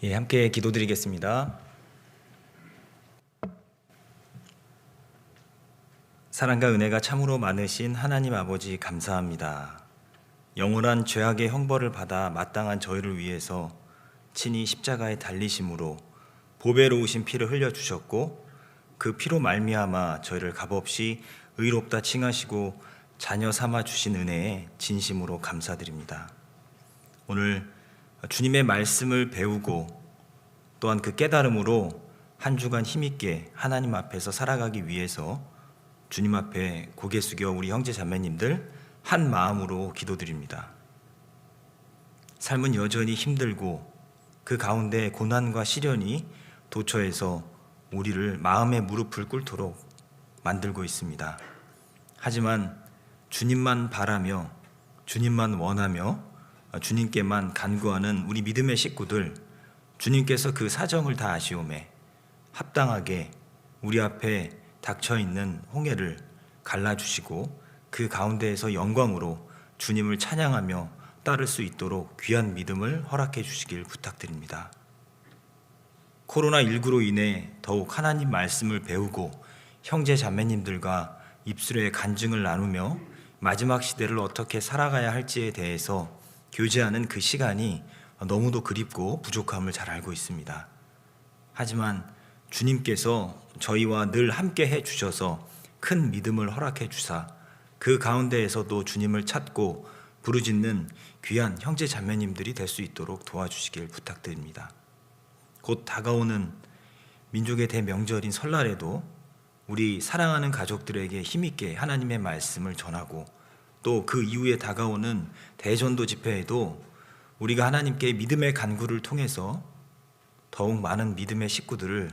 함께 기도드리겠습니다. 사랑과 은혜가 참으로 많으신 하나님 아버지 감사합니다. 영원한 죄악의 형벌을 받아 마땅한 저희를 위해서 친히 십자가에 달리심으로 보배로우신 피를 흘려주셨고 그 피로 말미암아 저희를 값없이 의롭다 칭하시고 자녀 삼아 주신 은혜에 진심으로 감사드립니다. 오늘 주님의 말씀을 배우고 또한 그 깨달음으로 한 주간 힘있게 하나님 앞에서 살아가기 위해서 주님 앞에 고개 숙여 우리 형제 자매님들 한 마음으로 기도드립니다. 삶은 여전히 힘들고 그 가운데 고난과 시련이 도처에서 우리를 마음의 무릎을 꿇도록 만들고 있습니다. 하지만 주님만 바라며 주님만 원하며 주님께만 간구하는 우리 믿음의 식구들, 주님께서 그 사정을 다 아시오매 합당하게 우리 앞에 닥쳐있는 홍해를 갈라주시고 그 가운데에서 영광으로 주님을 찬양하며 따를 수 있도록 귀한 믿음을 허락해 주시길 부탁드립니다. 코로나19로 인해 더욱 하나님 말씀을 배우고 형제 자매님들과 입술의 간증을 나누며 마지막 시대를 어떻게 살아가야 할지에 대해서 교제하는 그 시간이 너무도 그립고 부족함을 잘 알고 있습니다. 하지만 주님께서 저희와 늘 함께 해주셔서 큰 믿음을 허락해 주사 그 가운데에서도 주님을 찾고 부르짖는 귀한 형제 자매님들이 될 수 있도록 도와주시길 부탁드립니다. 곧 다가오는 민족의 대명절인 설날에도 우리 사랑하는 가족들에게 힘있게 하나님의 말씀을 전하고 또 그 이후에 다가오는 대전도 집회에도 우리가 하나님께 믿음의 간구를 통해서 더욱 많은 믿음의 식구들을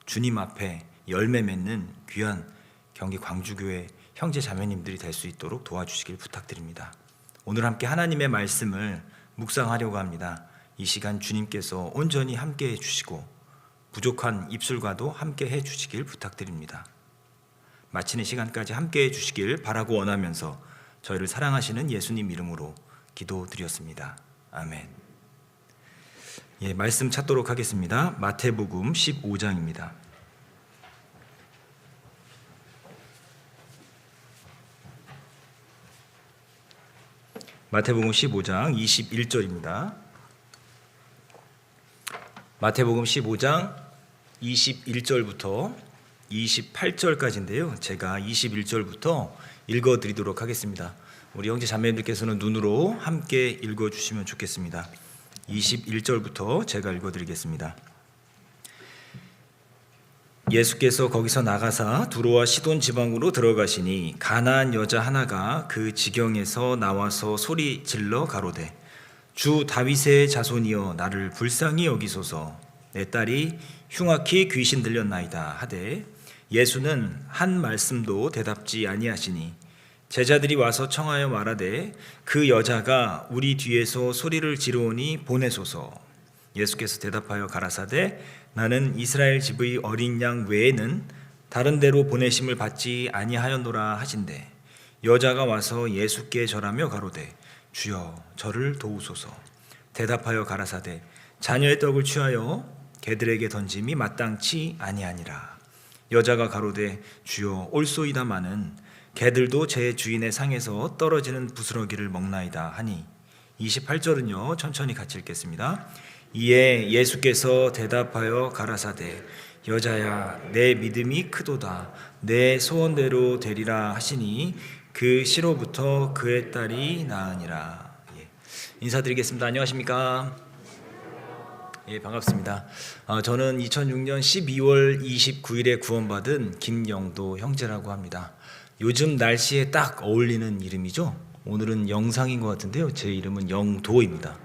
주님 앞에 열매 맺는 귀한 경기 광주교회 형제 자매님들이 될 수 있도록 도와주시길 부탁드립니다. 오늘 함께 하나님의 말씀을 묵상하려고 합니다. 이 시간 주님께서 온전히 함께 해주시고 부족한 입술과도 함께 해주시길 부탁드립니다. 마치는 시간까지 함께 해주시길 바라고 원하면서 저희를 사랑하시는 예수님 이름으로 기도드렸습니다. 아멘. 말씀 찾도록 하겠습니다. 마태복음 15장입니다. 마태복음 15장 21절입니다. 마태복음 15장 21절부터 28절까지인데요. 제가 21절부터 읽어드리도록 하겠습니다. 우리 형제 자매님들께서는 눈으로 함께 읽어주시면 좋겠습니다. 21절부터 제가 읽어드리겠습니다. 예수께서 거기서 나가사 두로와 시돈 지방으로 들어가시니 가나안 여자 하나가 그 지경에서 나와서 소리 질러 가로되 주 다윗의 자손이여 나를 불쌍히 여기소서 내 딸이 흉악히 귀신 들렸나이다 하되 예수는 한 말씀도 대답지 아니하시니 제자들이 와서 청하여 말하되 그 여자가 우리 뒤에서 소리를 지르오니 보내소서. 예수께서 대답하여 가라사대 나는 이스라엘 집의 어린 양 외에는 다른 데로 보내심을 받지 아니하였노라 하신대 여자가 와서 예수께 절하며 가로되 주여 저를 도우소서. 대답하여 가라사대 자녀의 떡을 취하여 개들에게 던짐이 마땅치 아니하니라. 여자가 가로되 주여 올소이다마는 개들도 제 주인의 상에서 떨어지는 부스러기를 먹나이다 하니 28절은요 천천히 같이 읽겠습니다. 이에 예수께서 대답하여 가라사대 여자야 내 믿음이 크도다 내 소원대로 되리라 하시니 그 시로부터 그의 딸이 나으니라. 인사드리겠습니다. 안녕하십니까? 반갑습니다. 저는 2006년 12월 29일에 구원받은 김영도 형제라고 합니다. 요즘 날씨에 딱 어울리는 이름이죠. 오늘은 영상인 것 같은데요. 제 이름은 영도입니다.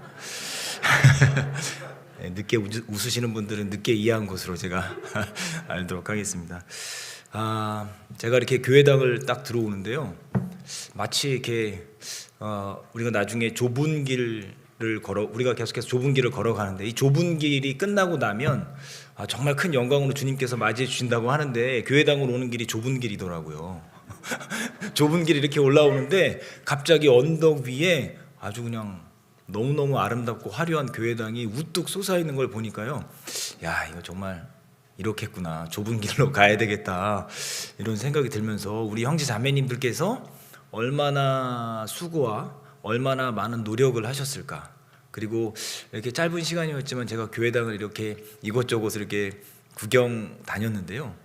늦게 웃으시는 분들은 늦게 이해한 것으로 제가 알도록 하겠습니다. 제가 이렇게 교회당을 딱 들어오는데요. 마치 이렇게 우리가 나중에 좁은 길을 우리가 계속해서 좁은 길을 걸어가는데 이 좁은 길이 끝나고 나면 정말 큰 영광으로 주님께서 맞이해 주신다고 하는데 교회당으로 오는 길이 좁은 길이더라고요. 좁은 길이 이렇게 올라오는데 갑자기 언덕 위에 아주 그냥 너무너무 아름답고 화려한 교회당이 우뚝 솟아있는 걸 보니까요, 야, 이거 정말 이렇겠구나, 좁은 길로 가야 되겠다, 이런 생각이 들면서 우리 형제 자매님들께서 얼마나 수고와 얼마나 많은 노력을 하셨을까. 그리고 이렇게 짧은 시간이었지만 제가 교회당을 이렇게 이곳저곳을 이렇게 구경 다녔는데요,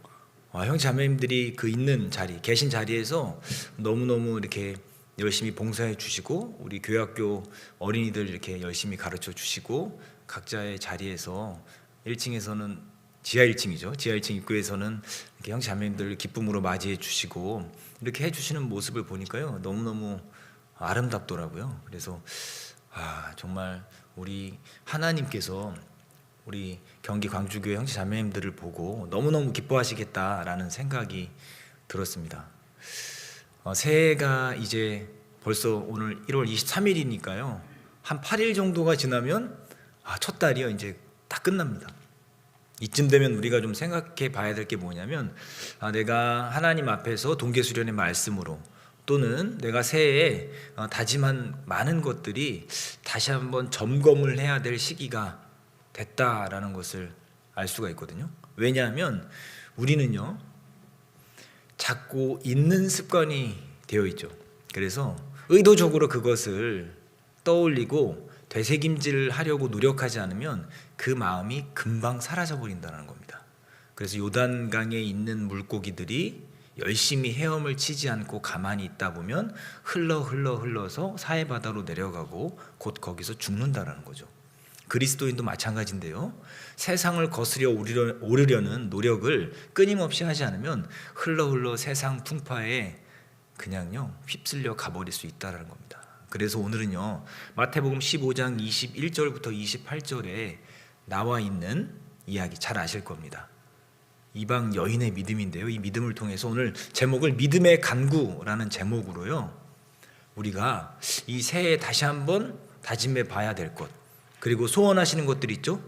형제 자매님들이 그 있는 자리, 계신 자리에서 너무너무 이렇게 열심히 봉사해 주시고, 우리 교회학교 어린이들 이렇게 열심히 가르쳐 주시고, 각자의 자리에서 1층에서는 지하 1층이죠. 지하 1층 입구에서는 이렇게 형제 자매님들 기쁨으로 맞이해 주시고 이렇게 해 주시는 모습을 보니까요, 너무너무 아름답더라고요. 그래서 정말 우리 하나님께서 우리 경기 광주교회 형제 자매님들을 보고 너무너무 기뻐하시겠다라는 생각이 들었습니다. 새해가 이제 벌써 오늘 1월 23일이니까요. 한 8일 정도가 지나면 첫 달이요, 이제 다 끝납니다. 이쯤 되면 우리가 좀 생각해 봐야 될 게 뭐냐면, 내가 하나님 앞에서 동계수련의 말씀으로, 또는 내가 새해에 다짐한 많은 것들이 다시 한번 점검을 해야 될 시기가 됐다라는 것을 알 수가 있거든요. 왜냐하면 우리는요, 자꾸 있는 습관이 되어 있죠. 그래서 의도적으로 그것을 떠올리고 되새김질 하려고 노력하지 않으면 그 마음이 금방 사라져 버린다는 겁니다. 그래서 요단강에 있는 물고기들이 열심히 헤엄을 치지 않고 가만히 있다 보면 흘러서 사해바다로 내려가고 곧 거기서 죽는다라는 거죠. 그리스도인도 마찬가지인데요, 세상을 거스려 오르려는 노력을 끊임없이 하지 않으면 흘러 세상 풍파에 그냥요 휩쓸려 가버릴 수 있다는 겁니다. 그래서 오늘은요, 마태복음 15장 21절부터 28절에 나와 있는 이야기 잘 아실 겁니다. 이방 여인의 믿음인데요, 이 믿음을 통해서 오늘 제목을 믿음의 간구라는 제목으로요, 우리가 이 새해에 다시 한번 다짐해 봐야 될 것, 그리고 소원하시는 것들이 있죠.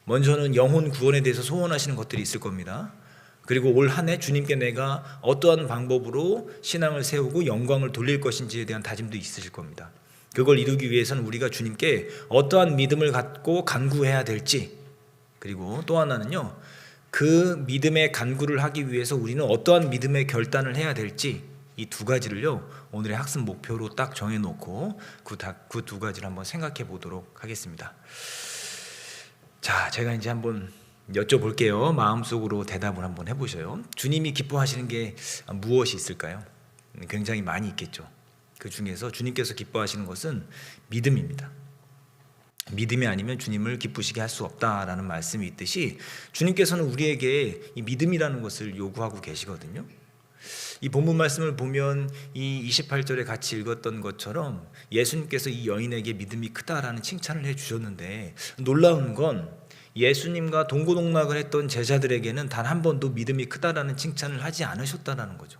먼저는 영혼 구원에 대해서 소원하시는 것들이 있을 겁니다. 그리고 올 한 해 주님께 내가 어떠한 방법으로 신앙을 세우고 영광을 돌릴 것인지에 대한 다짐도 있으실 겁니다. 그걸 이루기 위해서는 우리가 주님께 어떠한 믿음을 갖고 간구해야 될지, 그리고 또 하나는요, 그 믿음의 간구를 하기 위해서 우리는 어떠한 믿음의 결단을 해야 될지, 이 두 가지를요 오늘의 학습 목표로 딱 정해놓고 그 두 가지를 한번 생각해 보도록 하겠습니다. 자, 제가 이제 한번 여쭤볼게요. 마음속으로 대답을 한번 해보셔요. 주님이 기뻐하시는 게 무엇이 있을까요? 굉장히 많이 있겠죠. 그 중에서 주님께서 기뻐하시는 것은 믿음입니다. 믿음이 아니면 주님을 기쁘시게 할 수 없다라는 말씀이 있듯이, 주님께서는 우리에게 이 믿음이라는 것을 요구하고 계시거든요. 이 본문 말씀을 보면 이 28절에 같이 읽었던 것처럼 예수님께서 이 여인에게 믿음이 크다라는 칭찬을 해주셨는데, 놀라운 건 예수님과 동고동락을 했던 제자들에게는 단 한 번도 믿음이 크다라는 칭찬을 하지 않으셨다는 거죠.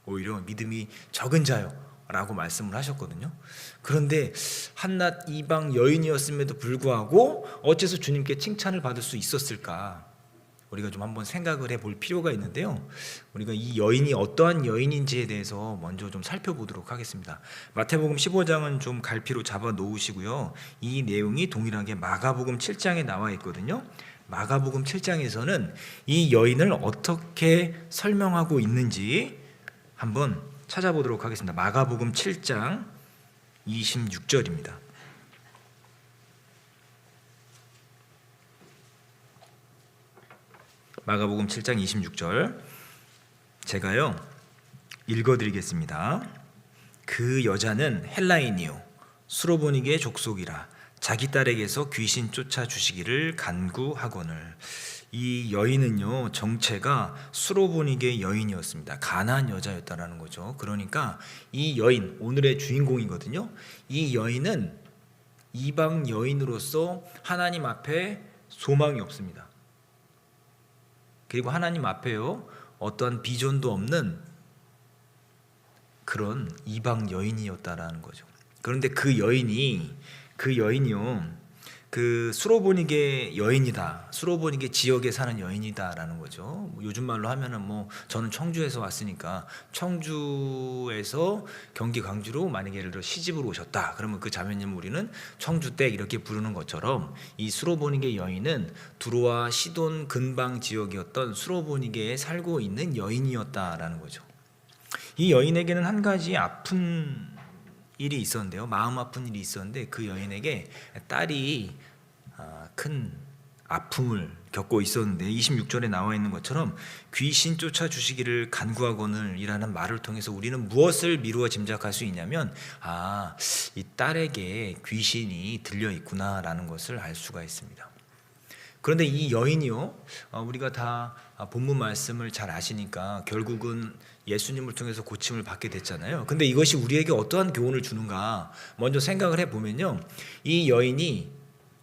오히려 믿음이 적은 자요 라고 말씀을 하셨거든요. 그런데 한낱 이방 여인이었음에도 불구하고 어째서 주님께 칭찬을 받을 수 있었을까? 우리가 좀 한번 생각을 해볼 필요가 있는데요, 우리가 이 여인이 어떠한 여인인지에 대해서 먼저 좀 살펴보도록 하겠습니다. 마태복음 15장은 좀 갈피로 잡아 놓으시고요, 이 내용이 동일하게 마가복음 7장에 나와 있거든요. 마가복음 7장에서는 이 여인을 어떻게 설명하고 있는지 한번 찾아보도록 하겠습니다. 마가복음 7장 26절입니다. 마가복음 7장 26절 제가요 읽어드리겠습니다. 그 여자는 헬라인이요 수로보니게 족속이라 자기 딸에게서 귀신 쫓아주시기를 간구하거늘. 이 여인은요 정체가 수로보니게 여인이었습니다. 가나안 여자였다라는 거죠. 그러니까 이 여인, 오늘의 주인공이거든요. 이 여인은 이방 여인으로서 하나님 앞에 소망이 없습니다. 그리고 하나님 앞에요 어떠한 비전도 없는 그런 이방 여인이었다라는 거죠. 그런데 그 여인이요 그 수로보니게 여인이다, 수로보니게 지역에 사는 여인이다라는 거죠. 뭐 요즘 말로 하면은 뭐 저는 청주에서 왔으니까 청주에서 경기 광주로 만약에 예를 들어 시집으로 오셨다 그러면 그 자매님 우리는 청주댁 이렇게 부르는 것처럼 이 수로보니게 여인은 두로와 시돈 근방 지역이었던 수로보니게에 살고 있는 여인이었다라는 거죠. 이 여인에게는 한 가지 아픈 일이 있었는데요. 마음 아픈 일이 있었는데 그 여인에게 딸이 큰 아픔을 겪고 있었는데 26절에 나와 있는 것처럼 귀신 쫓아주시기를 간구하거늘이라는 말을 통해서 우리는 무엇을 미루어 짐작할 수 있냐면 이 딸에게 귀신이 들려 있구나라는 것을 알 수가 있습니다. 그런데 이 여인이요, 우리가 다 본문 말씀을 잘 아시니까 결국은 예수님을 통해서 고침을 받게 됐잖아요. 근데 이것이 우리에게 어떠한 교훈을 주는가 먼저 생각을 해보면요, 이 여인이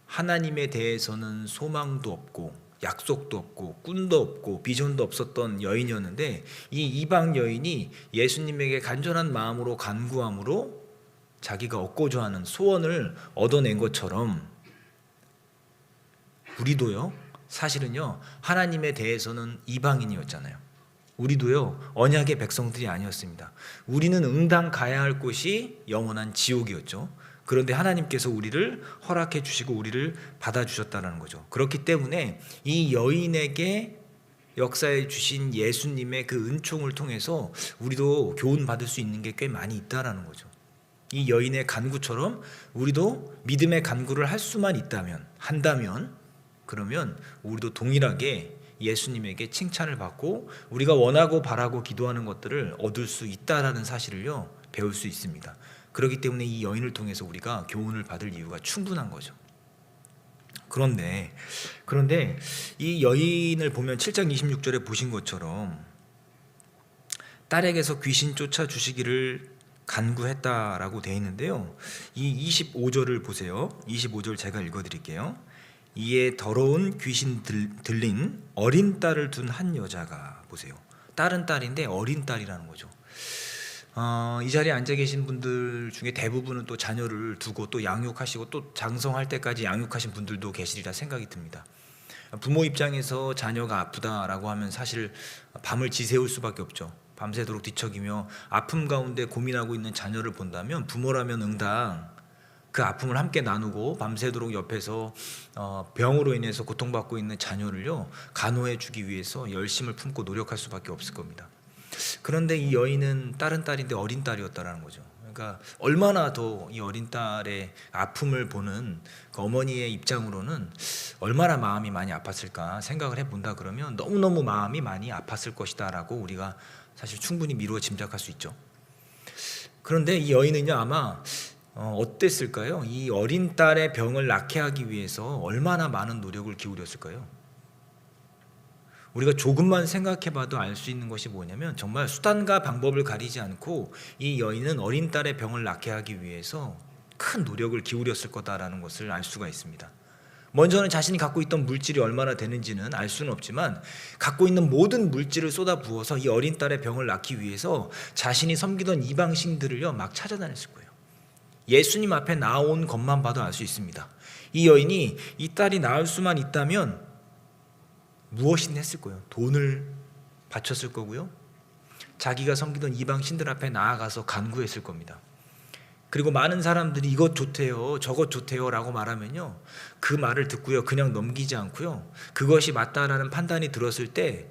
하나님에 대해서는 소망도 없고 약속도 없고 꿈도 없고 비전도 없었던 여인이었는데 이 이방 여인이 예수님에게 간절한 마음으로 간구함으로 자기가 얻고자 하는 소원을 얻어낸 것처럼 우리도요, 사실은요, 하나님에 대해서는 이방인이었잖아요. 우리도요, 언약의 백성들이 아니었습니다. 우리는 응당 가야 할 곳이 영원한 지옥이었죠. 그런데 하나님께서 우리를 허락해 주시고 우리를 받아주셨다는 거죠. 그렇기 때문에 이 여인에게 역사해 주신 예수님의 그 은총을 통해서 우리도 교훈 받을 수 있는 게 꽤 많이 있다라는 거죠. 이 여인의 간구처럼 우리도 믿음의 간구를 할 수만 한다면 그러면 우리도 동일하게 예수님에게 칭찬을 받고 우리가 원하고 바라고 기도하는 것들을 얻을 수 있다라는 사실을요, 배울 수 있습니다. 그렇기 때문에 이 여인을 통해서 우리가 교훈을 받을 이유가 충분한 거죠. 그런데 이 여인을 보면 7장 26절에 보신 것처럼 딸에게서 귀신 쫓아주시기를 간구했다라고 되어 있는데요, 이 25절을 보세요. 25절 제가 읽어드릴게요. 이에 더러운 귀신 들린 어린 딸을 둔 한 여자가, 보세요, 딸은 딸인데 어린 딸이라는 거죠. 이 자리에 앉아 계신 분들 중에 대부분은 또 자녀를 두고 또 양육하시고 또 장성할 때까지 양육하신 분들도 계시리라 생각이 듭니다. 부모 입장에서 자녀가 아프다라고 하면 사실 밤을 지새울 수밖에 없죠. 밤새도록 뒤척이며 아픔 가운데 고민하고 있는 자녀를 본다면 부모라면 응당 그 아픔을 함께 나누고 밤새도록 옆에서 병으로 인해서 고통받고 있는 자녀를요, 간호해 주기 위해서 열심을 품고 노력할 수밖에 없을 겁니다. 그런데 이 여인은 딸은 딸인데 어린 딸이었다라는 거죠. 그러니까 얼마나 더 이 어린 딸의 아픔을 보는 그 어머니의 입장으로는 얼마나 마음이 많이 아팠을까 생각을 해본다 그러면 너무너무 마음이 많이 아팠을 것이다라고 우리가 사실 충분히 미루어 짐작할 수 있죠. 그런데 이 여인은요, 아마 어땠을까요? 이 어린 딸의 병을 낫게 하기 위해서 얼마나 많은 노력을 기울였을까요? 우리가 조금만 생각해봐도 알 수 있는 것이 뭐냐면 정말 수단과 방법을 가리지 않고 이 여인은 어린 딸의 병을 낫게 하기 위해서 큰 노력을 기울였을 거다라는 것을 알 수가 있습니다. 먼저는 자신이 갖고 있던 물질이 얼마나 되는지는 알 수는 없지만 갖고 있는 모든 물질을 쏟아부어서 이 어린 딸의 병을 낫기 위해서 자신이 섬기던 이방신들을요, 막 찾아다녔을 거예요. 예수님 앞에 나온 것만 봐도 알 수 있습니다. 이 여인이 이 딸이 나을 수만 있다면 무엇이든 했을 거예요. 돈을 바쳤을 거고요, 자기가 섬기던 이방 신들 앞에 나아가서 간구했을 겁니다. 그리고 많은 사람들이 이것 좋대요, 저것 좋대요 라고 말하면요, 그 말을 듣고요, 그냥 넘기지 않고요, 그것이 맞다라는 판단이 들었을 때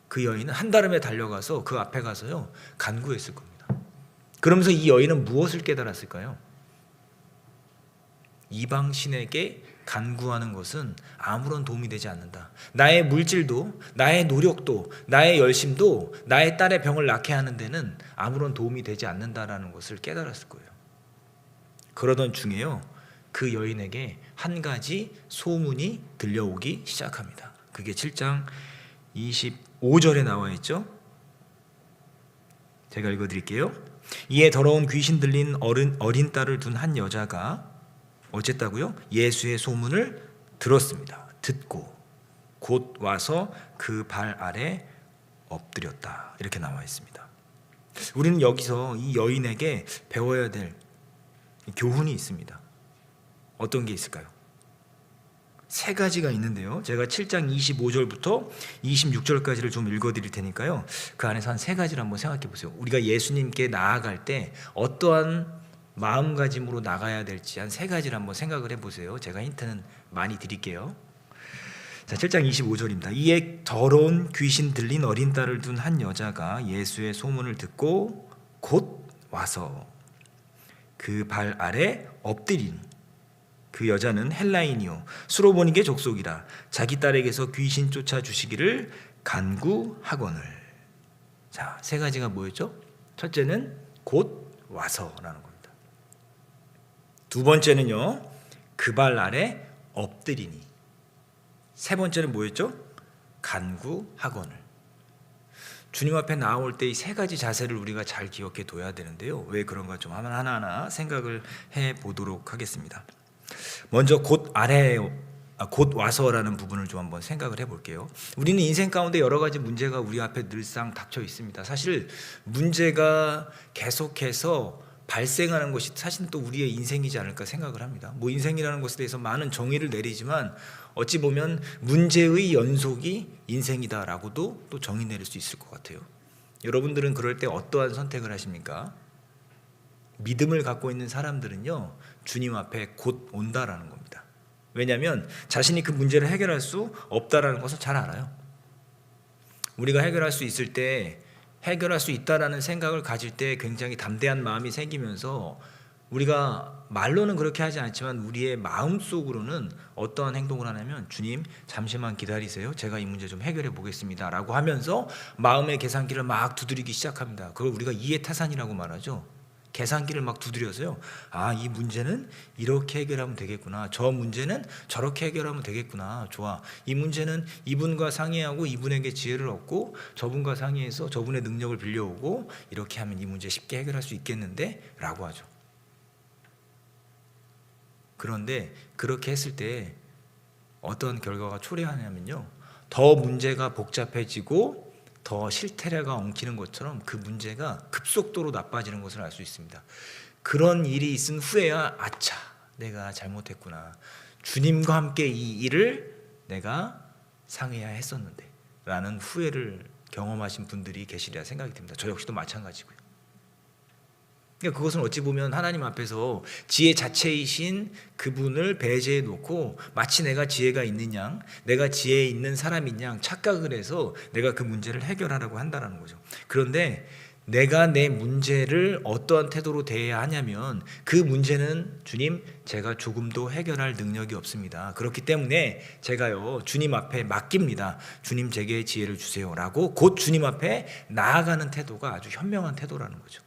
그 여인은 한달음에 달려가서 그 앞에 가서요, 간구했을 겁니다. 그러면서 이 여인은 무엇을 깨달았을까요? 이방 신에게 간구하는 것은 아무런 도움이 되지 않는다. 나의 물질도, 나의 노력도, 나의 열심도 나의 딸의 병을 낫게 하는 데는 아무런 도움이 되지 않는다라는 것을 깨달았을 거예요. 그러던 중에요, 그 여인에게 한 가지 소문이 들려오기 시작합니다. 그게 7장 25절에 나와 있죠. 제가 읽어드릴게요. 이에 더러운 귀신 들린 어린 딸을 둔 한 여자가 어쨌다고요? 예수의 소문을 들었습니다. 듣고 곧 와서 그 발 아래 엎드렸다. 이렇게 나와 있습니다. 우리는 여기서 이 여인에게 배워야 될 교훈이 있습니다. 어떤 게 있을까요? 세 가지가 있는데요. 제가 7장 25절부터 26절까지를 좀 읽어드릴 테니까요. 그 안에서 한 세 가지를 한번 생각해 보세요. 우리가 예수님께 나아갈 때 어떠한 마음가짐으로 나가야 될지 한 세 가지를 한번 생각을 해보세요. 제가 힌트는 많이 드릴게요. 자, 7장 25절입니다. 이에 더러운 귀신 들린 어린 딸을 둔 한 여자가 예수의 소문을 듣고 곧 와서 그 발 아래 엎드리니 그 여자는 헬라인이요 수로보니게 족속이라 자기 딸에게서 귀신 쫓아 주시기를 간구하거늘. 자, 세 가지가 뭐였죠? 첫째는 곧 와서라는 겁니다. 두 번째는요, 그 발 아래 엎드리니. 세 번째는 뭐였죠? 간구하거늘. 주님 앞에 나올 때 이 세 가지 자세를 우리가 잘 기억해 둬야 되는데요. 왜 그런가 좀 하나하나 생각을 해 보도록 하겠습니다. 먼저 곧 와서라는 부분을 좀 한번 생각을 해볼게요. 우리는 인생 가운데 여러 가지 문제가 우리 앞에 늘상 닥쳐 있습니다. 사실 문제가 계속해서 발생하는 것이 사실 또 우리의 인생이지 않을까 생각을 합니다. 뭐 인생이라는 것에 대해서 많은 정의를 내리지만 어찌 보면 문제의 연속이 인생이다라고도 또 정의 내릴 수 있을 것 같아요. 여러분들은 그럴 때 어떠한 선택을 하십니까? 믿음을 갖고 있는 사람들은요, 주님 앞에 곧 온다라는 겁니다. 왜냐하면 자신이 그 문제를 해결할 수 없다라는 것을 잘 알아요. 우리가 해결할 수 있을 때, 해결할 수 있다라는 생각을 가질 때 굉장히 담대한 마음이 생기면서 우리가 말로는 그렇게 하지 않지만 우리의 마음속으로는 어떠한 행동을 하냐면, 주님 잠시만 기다리세요, 제가 이 문제 좀 해결해 보겠습니다 라고 하면서 마음의 계산기를 막 두드리기 시작합니다. 그걸 우리가 이해타산이라고 말하죠. 계산기를 막 두드려서요, 아, 이 문제는 이렇게 해결하면 되겠구나, 저 문제는 저렇게 해결하면 되겠구나, 좋아, 이 문제는 이분과 상의하고 이분에게 지혜를 얻고 저분과 상의해서 저분의 능력을 빌려오고 이렇게 하면 이 문제 쉽게 해결할 수 있겠는데 라고 하죠. 그런데 그렇게 했을 때 어떤 결과가 초래하냐면요, 더 문제가 복잡해지고 더 실태래가 엉키는 것처럼 그 문제가 급속도로 나빠지는 것을 알 수 있습니다. 그런 일이 있은 후에야 아차, 내가 잘못했구나, 주님과 함께 이 일을 내가 상해야 했었는데 라는 후회를 경험하신 분들이 계시리라 생각이 듭니다. 저 역시도 마찬가지고요. 그러니까 그것은 어찌 보면 하나님 앞에서 지혜 자체이신 그분을 배제해 놓고 마치 내가 지혜가 있는 양, 내가 지혜 있는 사람인 양 착각을 해서 내가 그 문제를 해결하려고 한다는 거죠. 그런데 내가 내 문제를 어떠한 태도로 대해야 하냐면, 그 문제는 주님, 제가 조금도 해결할 능력이 없습니다. 그렇기 때문에 제가요, 주님 앞에 맡깁니다. 주님, 제게 지혜를 주세요 라고 곧 주님 앞에 나아가는 태도가 아주 현명한 태도라는 거죠.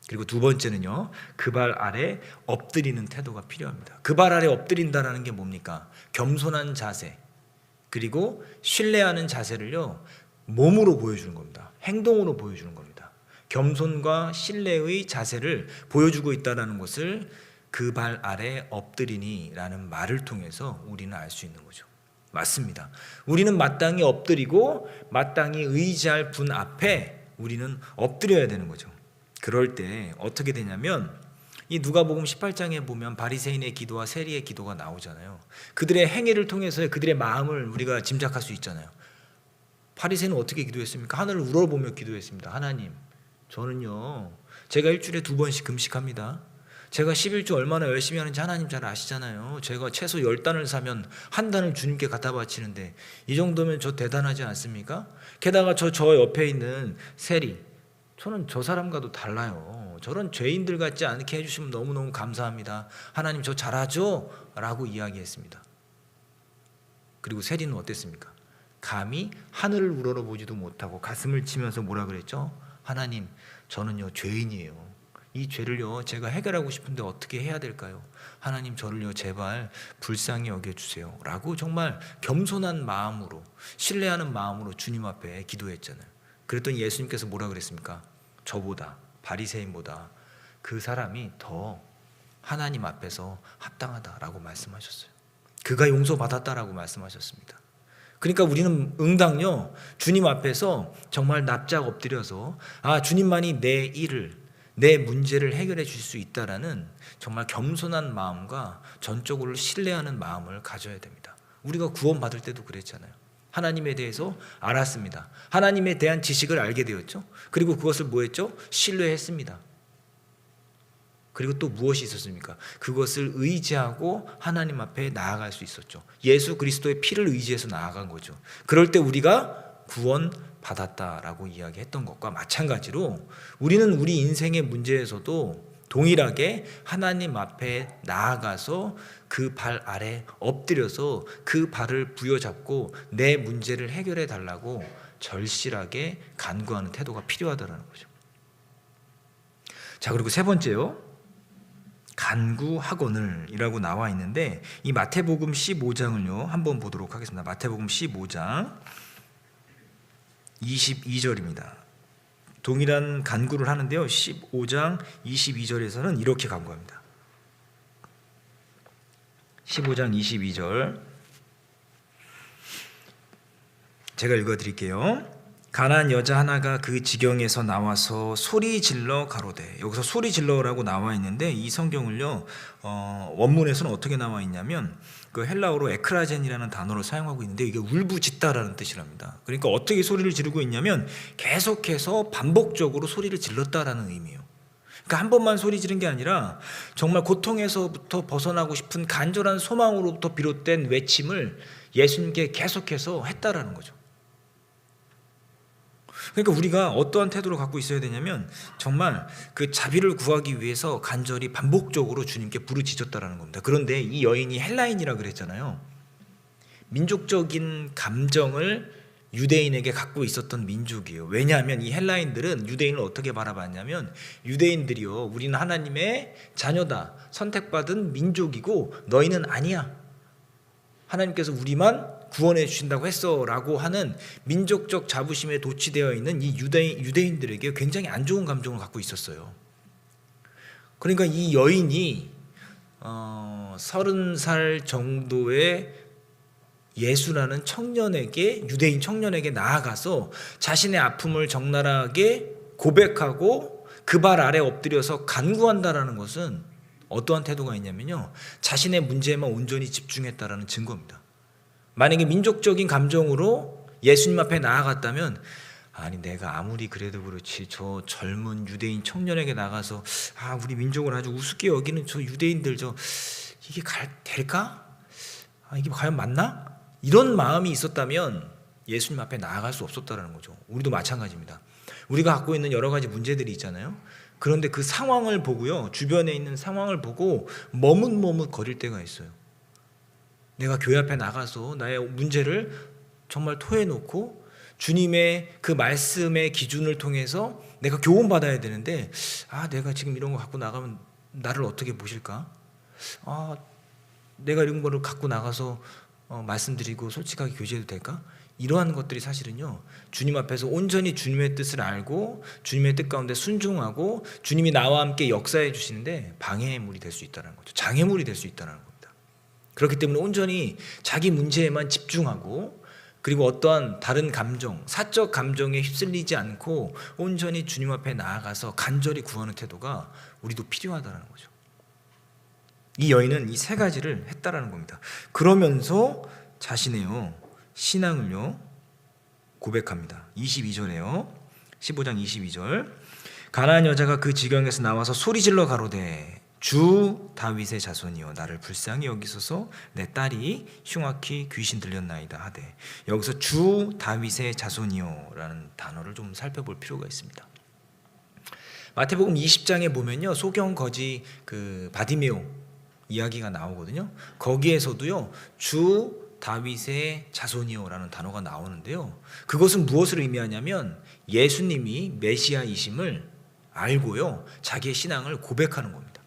그리고 두 번째는요, 그 발 아래 엎드리는 태도가 필요합니다. 그 발 아래 엎드린다라는 게 뭡니까? 겸손한 자세, 그리고 신뢰하는 자세를요, 몸으로 보여주는 겁니다. 행동으로 보여주는 겁니다. 겸손과 신뢰의 자세를 보여주고 있다는 것을 그 발 아래 엎드리니라는 말을 통해서 우리는 알 수 있는 거죠. 맞습니다. 우리는 마땅히 엎드리고 마땅히 의지할 분 앞에 우리는 엎드려야 되는 거죠. 그럴 때 어떻게 되냐면, 이 누가복음 18장에 보면 바리새인의 기도와 세리의 기도가 나오잖아요. 그들의 행위를 통해서 그들의 마음을 우리가 짐작할 수 있잖아요. 바리새인은 어떻게 기도했습니까? 하늘을 우러보며 기도했습니다. 하나님, 저는요, 제가 일주일에 2번씩 금식합니다. 제가 11조 얼마나 열심히 하는지 하나님 잘 아시잖아요. 제가 최소 10단을 사면 한 단을 주님께 갖다 바치는데 이 정도면 저 대단하지 않습니까? 게다가 저 옆에 있는 세리, 저는 저 사람과도 달라요. 저런 죄인들 같지 않게 해주시면 너무너무 감사합니다. 하나님, 저 잘하죠? 라고 이야기했습니다. 그리고 세리는 어땠습니까? 감히 하늘을 우러러보지도 못하고 가슴을 치면서 뭐라 그랬죠? 하나님, 저는요, 죄인이에요. 이 죄를요, 제가 해결하고 싶은데 어떻게 해야 될까요? 하나님, 저를요, 제발 불쌍히 여겨주세요 라고 정말 겸손한 마음으로, 신뢰하는 마음으로 주님 앞에 기도했잖아요. 그랬더니 예수님께서 뭐라 그랬습니까? 저보다, 바리새인보다 그 사람이 더 하나님 앞에서 합당하다라고 말씀하셨어요. 그가 용서받았다라고 말씀하셨습니다. 그러니까 우리는 응당요, 주님 앞에서 정말 납작 엎드려서, 아, 주님만이 내 일을, 내 문제를 해결해 줄 수 있다라는 정말 겸손한 마음과 전적으로 신뢰하는 마음을 가져야 됩니다. 우리가 구원받을 때도 그랬잖아요. 하나님에 대해서 알았습니다. 하나님에 대한 지식을 알게 되었죠. 그리고 그것을 뭐 했죠? 신뢰했습니다. 그리고 또 무엇이 있었습니까? 그것을 의지하고 하나님 앞에 나아갈 수 있었죠. 예수 그리스도의 피를 의지해서 나아간 거죠. 그럴 때 우리가 구원받았다라고 이야기했던 것과 마찬가지로 우리는 우리 인생의 문제에서도 동일하게 하나님 앞에 나아가서 그 발 아래 엎드려서 그 발을 부여잡고 내 문제를 해결해 달라고 절실하게 간구하는 태도가 필요하다는 거죠. 자, 그리고 세 번째요. 간구하거늘이라고 나와 있는데 이 마태복음 15장을요 한번 보도록 하겠습니다. 마태복음 15장 22절입니다. 동일한 간구를 하는데요. 15장 22절에서는 이렇게 간구합니다. 15장 22절 제가 읽어드릴게요. 가난한 여자 하나가 그 지경에서 나와서 소리 질러 가로되, 여기서 소리 질러라고 나와 있는데 이 성경을요 원문에서는 어떻게 나와 있냐면 그 헬라어로 에크라젠이라는 단어를 사용하고 있는데 이게 울부짖다라는 뜻이랍니다. 그러니까 어떻게 소리를 지르고 있냐면 계속해서 반복적으로 소리를 질렀다라는 의미예요. 그러니까 한 번만 소리 지른 게 아니라 정말 고통에서부터 벗어나고 싶은 간절한 소망으로부터 비롯된 외침을 예수님께 계속해서 했다라는 거죠. 그러니까 우리가 어떠한 태도를 갖고 있어야 되냐면 정말 그 자비를 구하기 위해서 간절히 반복적으로 주님께 부르짖었다라는 겁니다. 그런데 이 여인이 헬라인이라 그랬잖아요. 민족적인 감정을 유대인에게 갖고 있었던 민족이에요. 왜냐하면 이 헬라인들은 유대인을 어떻게 바라봤냐면 유대인들이요, 우리는 하나님의 자녀다, 선택받은 민족이고 너희는 아니야, 하나님께서 우리만 구원해 주신다고 했어 라고 하는 민족적 자부심에 도취되어 있는 이 유대인들에게 굉장히 안 좋은 감정을 갖고 있었어요. 그러니까 이 여인이 30살 정도의 예수라는 청년에게, 유대인 청년에게 나아가서 자신의 아픔을 적나라하게 고백하고 그 발 아래 엎드려서 간구한다라는 것은 어떠한 태도가 있냐면요, 자신의 문제에만 온전히 집중했다라는 증거입니다. 만약에 민족적인 감정으로 예수님 앞에 나아갔다면, 아니 내가 아무리 그래도 그렇지 저 젊은 유대인 청년에게 나가서 우리 민족을 아주 우습게 여기는 저 유대인들 이게 될까? 이게 과연 맞나? 이런 마음이 있었다면 예수님 앞에 나아갈 수 없었다는 거죠. 우리도 마찬가지입니다. 우리가 갖고 있는 여러 가지 문제들이 있잖아요. 그런데 그 상황을 보고요, 주변에 있는 상황을 보고 머뭇머뭇 거릴 때가 있어요. 내가 교회 앞에 나가서 나의 문제를 정말 토해놓고 주님의 그 말씀의 기준을 통해서 내가 교훈받아야 되는데 내가 지금 이런 거 갖고 나가면 나를 어떻게 보실까? 내가 이런 거를 갖고 나가서 말씀드리고 솔직하게 교제해도 될까? 이러한 것들이 사실은요, 주님 앞에서 온전히 주님의 뜻을 알고 주님의 뜻 가운데 순종하고 주님이 나와 함께 역사해 주시는데 방해물이 될 수 있다는 거죠. 장애물이 될 수 있다는 겁니다. 그렇기 때문에 온전히 자기 문제에만 집중하고, 그리고 어떠한 다른 감정, 사적 감정에 휩쓸리지 않고 온전히 주님 앞에 나아가서 간절히 구하는 태도가 우리도 필요하다는 거죠. 이 여인은 이 세 가지를 했다라는 겁니다. 그러면서 자신의 신앙을요 고백합니다. 22절에요. 15장 22절. 가난한 여자가 그 지경에서 나와서 소리질러 가로되, 주 다윗의 자손이여 나를 불쌍히 여기소서, 내 딸이 흉악히 귀신 들렸나이다 하되, 여기서 주 다윗의 자손이여 라는 단어를 좀 살펴볼 필요가 있습니다. 마태복음 20장에 보면요, 소경 거지 그 바디메오 이야기가 나오거든요. 거기에서도요, 주 다윗의 자손이요라는 단어가 나오는데요, 그것은 무엇을 의미하냐면 예수님이 메시아이심을 알고요, 자기의 신앙을 고백하는 겁니다.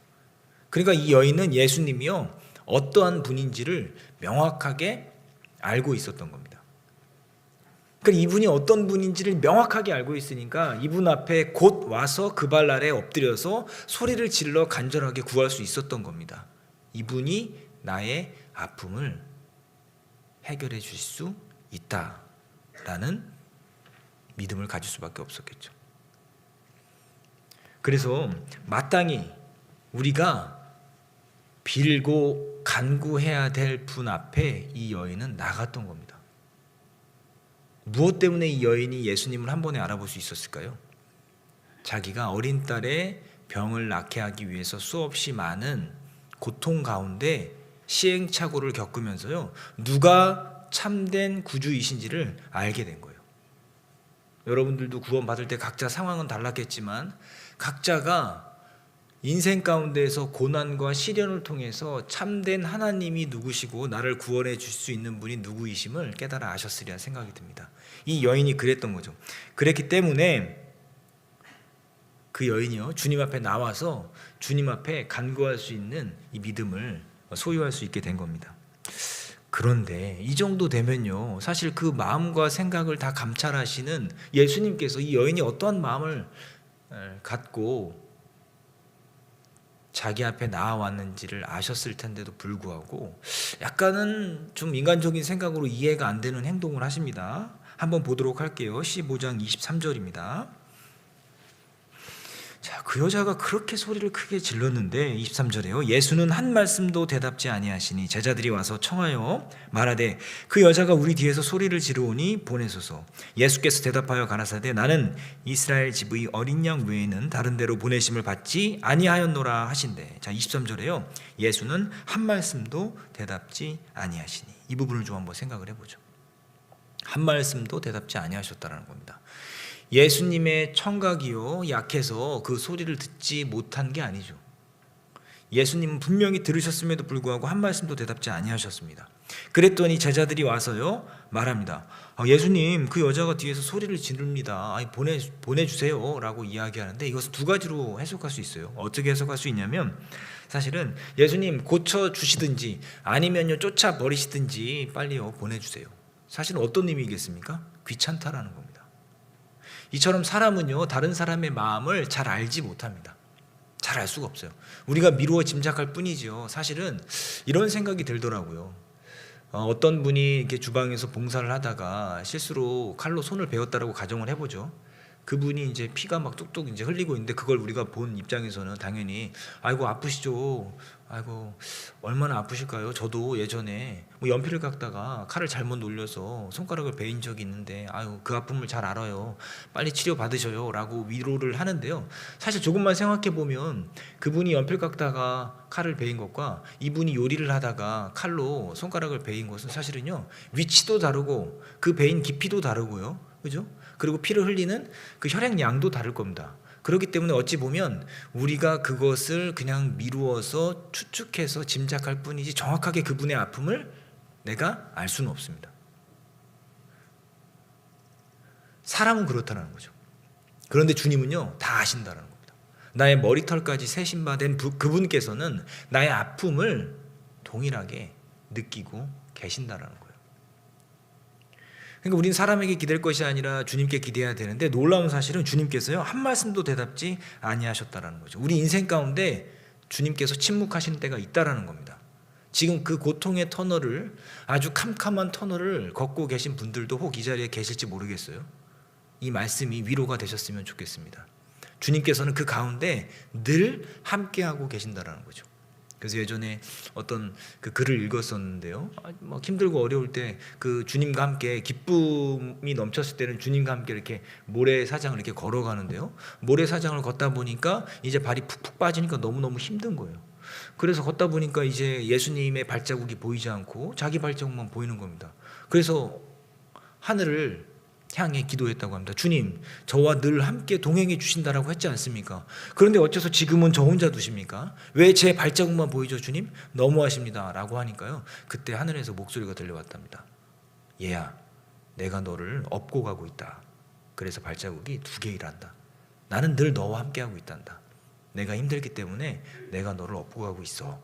그러니까 이 여인은 예수님이요 어떠한 분인지를 명확하게 알고 있었던 겁니다. 그러니까 이분이 어떤 분인지를 명확하게 알고 있으니까 이분 앞에 곧 와서 그 발 아래 엎드려서 소리를 질러 간절하게 구할 수 있었던 겁니다. 이분이 나의 아픔을 해결해 줄 수 있다라는 믿음을 가질 수밖에 없었겠죠. 그래서 마땅히 우리가 빌고 간구해야 될 분 앞에 이 여인은 나갔던 겁니다. 무엇 때문에 이 여인이 예수님을 한 번에 알아볼 수 있었을까요? 자기가 어린 딸의 병을 낫게 하기 위해서 수없이 많은 고통 가운데 시행착오를 겪으면서요, 누가 참된 구주이신지를 알게 된 거예요. 여러분들도 구원받을 때 각자 상황은 달랐겠지만 각자가 인생 가운데에서 고난과 시련을 통해서 참된 하나님이 누구시고 나를 구원해 줄 수 있는 분이 누구이심을 깨달아 아셨으리라 생각이 듭니다. 이 여인이 그랬던 거죠. 그랬기 때문에 그 여인이요, 주님 앞에 나와서 주님 앞에 간구할 수 있는 이 믿음을 소유할 수 있게 된 겁니다. 그런데 이 정도 되면요, 사실 그 마음과 생각을 다 감찰하시는 예수님께서 이 여인이 어떠한 마음을 갖고 자기 앞에 나와왔는지를 아셨을 텐데도 불구하고 약간은 좀 인간적인 생각으로 이해가 안 되는 행동을 하십니다. 한번 보도록 할게요. 15장 23절입니다. 자, 그 여자가 그렇게 소리를 크게 질렀는데 23절에요. 예수는 한 말씀도 대답지 아니하시니 제자들이 와서 청하여 말하되 그 여자가 우리 뒤에서 소리를 지르오니 보내소서. 예수께서 대답하여 가라사대 나는 이스라엘 집의 어린 양 외에는 다른 데로 보내심을 받지 아니하였노라 하신대. 자, 23절에요. 예수는 한 말씀도 대답지 아니하시니. 이 부분을 좀 한번 생각을 해보죠. 한 말씀도 대답지 아니하셨다라는 겁니다. 예수님의 청각이요 약해서 그 소리를 듣지 못한 게 아니죠. 예수님은 분명히 들으셨음에도 불구하고 한 말씀도 대답지 아니하셨습니다. 그랬더니 제자들이 와서요 말합니다. 예수님, 그 여자가 뒤에서 소리를 지릅니다. 보내주세요 라고 이야기하는데 이것은 두 가지로 해석할 수 있어요. 어떻게 해석할 수 있냐면, 사실은 예수님 고쳐주시든지 아니면요 쫓아버리시든지 빨리요 보내주세요. 사실은 어떤 의미겠습니까? 귀찮다라는 겁니다. 이처럼 사람은요 다른 사람의 마음을 잘 알지 못합니다. 잘 알 수가 없어요. 우리가 미루어 짐작할 뿐이죠. 사실은 이런 생각이 들더라고요. 어떤 분이 이렇게 주방에서 봉사를 하다가 실수로 칼로 손을 베었다라고 가정을 해보죠. 그분이 이제 피가 막 뚝뚝 이제 흘리고 있는데 그걸 우리가 본 입장에서는 당연히 아이고 아프시죠. 아이고 얼마나 아프실까요? 저도 예전에 연필을 깎다가 칼을 잘못 놀려서 손가락을 베인 적이 있는데 아유 그 아픔을 잘 알아요. 빨리 치료 받으셔요 라고 위로를 하는데요. 사실 조금만 생각해 보면 그분이 연필 깎다가 칼을 베인 것과 이분이 요리를 하다가 칼로 손가락을 베인 것은 사실은요 위치도 다르고 그 베인 깊이도 다르고요. 그죠? 그리고 피를 흘리는 그 혈액 양도 다를 겁니다. 그렇기 때문에 어찌 보면 우리가 그것을 그냥 미루어서 추측해서 짐작할 뿐이지 정확하게 그분의 아픔을 내가 알 수는 없습니다. 사람은 그렇다는 거죠. 그런데 주님은요 다 아신다는 겁니다. 나의 머리털까지 세신바된 그분께서는 나의 아픔을 동일하게 느끼고 계신다는 거예요. 그러니까 우리는 사람에게 기댈 것이 아니라 주님께 기대해야 되는데 놀라운 사실은 주님께서요 한 말씀도 대답지 아니하셨다라는 거죠. 우리 인생 가운데 주님께서 침묵하시는 때가 있다라는 겁니다. 지금 그 고통의 터널을, 아주 캄캄한 터널을 걷고 계신 분들도 혹 이 자리에 계실지 모르겠어요. 이 말씀이 위로가 되셨으면 좋겠습니다. 주님께서는 그 가운데 늘 함께하고 계신다라는 거죠. 그래서 예전에 어떤 그 글을 읽었었는데요. 막 힘들고 어려울 때 그 주님과 함께 기쁨이 넘쳤을 때는 주님과 함께 이렇게 모래사장을 이렇게 걸어가는데요. 모래사장을 걷다 보니까 이제 발이 푹푹 빠지니까 너무너무 힘든 거예요. 그래서 걷다 보니까 이제 예수님의 발자국이 보이지 않고 자기 발자국만 보이는 겁니다. 그래서 하늘을 향해 기도했다고 합니다. 주님, 저와 늘 함께 동행해 주신다라고 했지 않습니까? 그런데 어째서 지금은 저 혼자 두십니까? 왜 제 발자국만 보이죠, 주님? 너무하십니다 라고 하니까요, 그때 하늘에서 목소리가 들려왔답니다. 얘야, 내가 너를 업고 가고 있다. 그래서 발자국이 2개 일한다. 나는 늘 너와 함께하고 있단다. 내가 힘들기 때문에 내가 너를 업고 가고 있어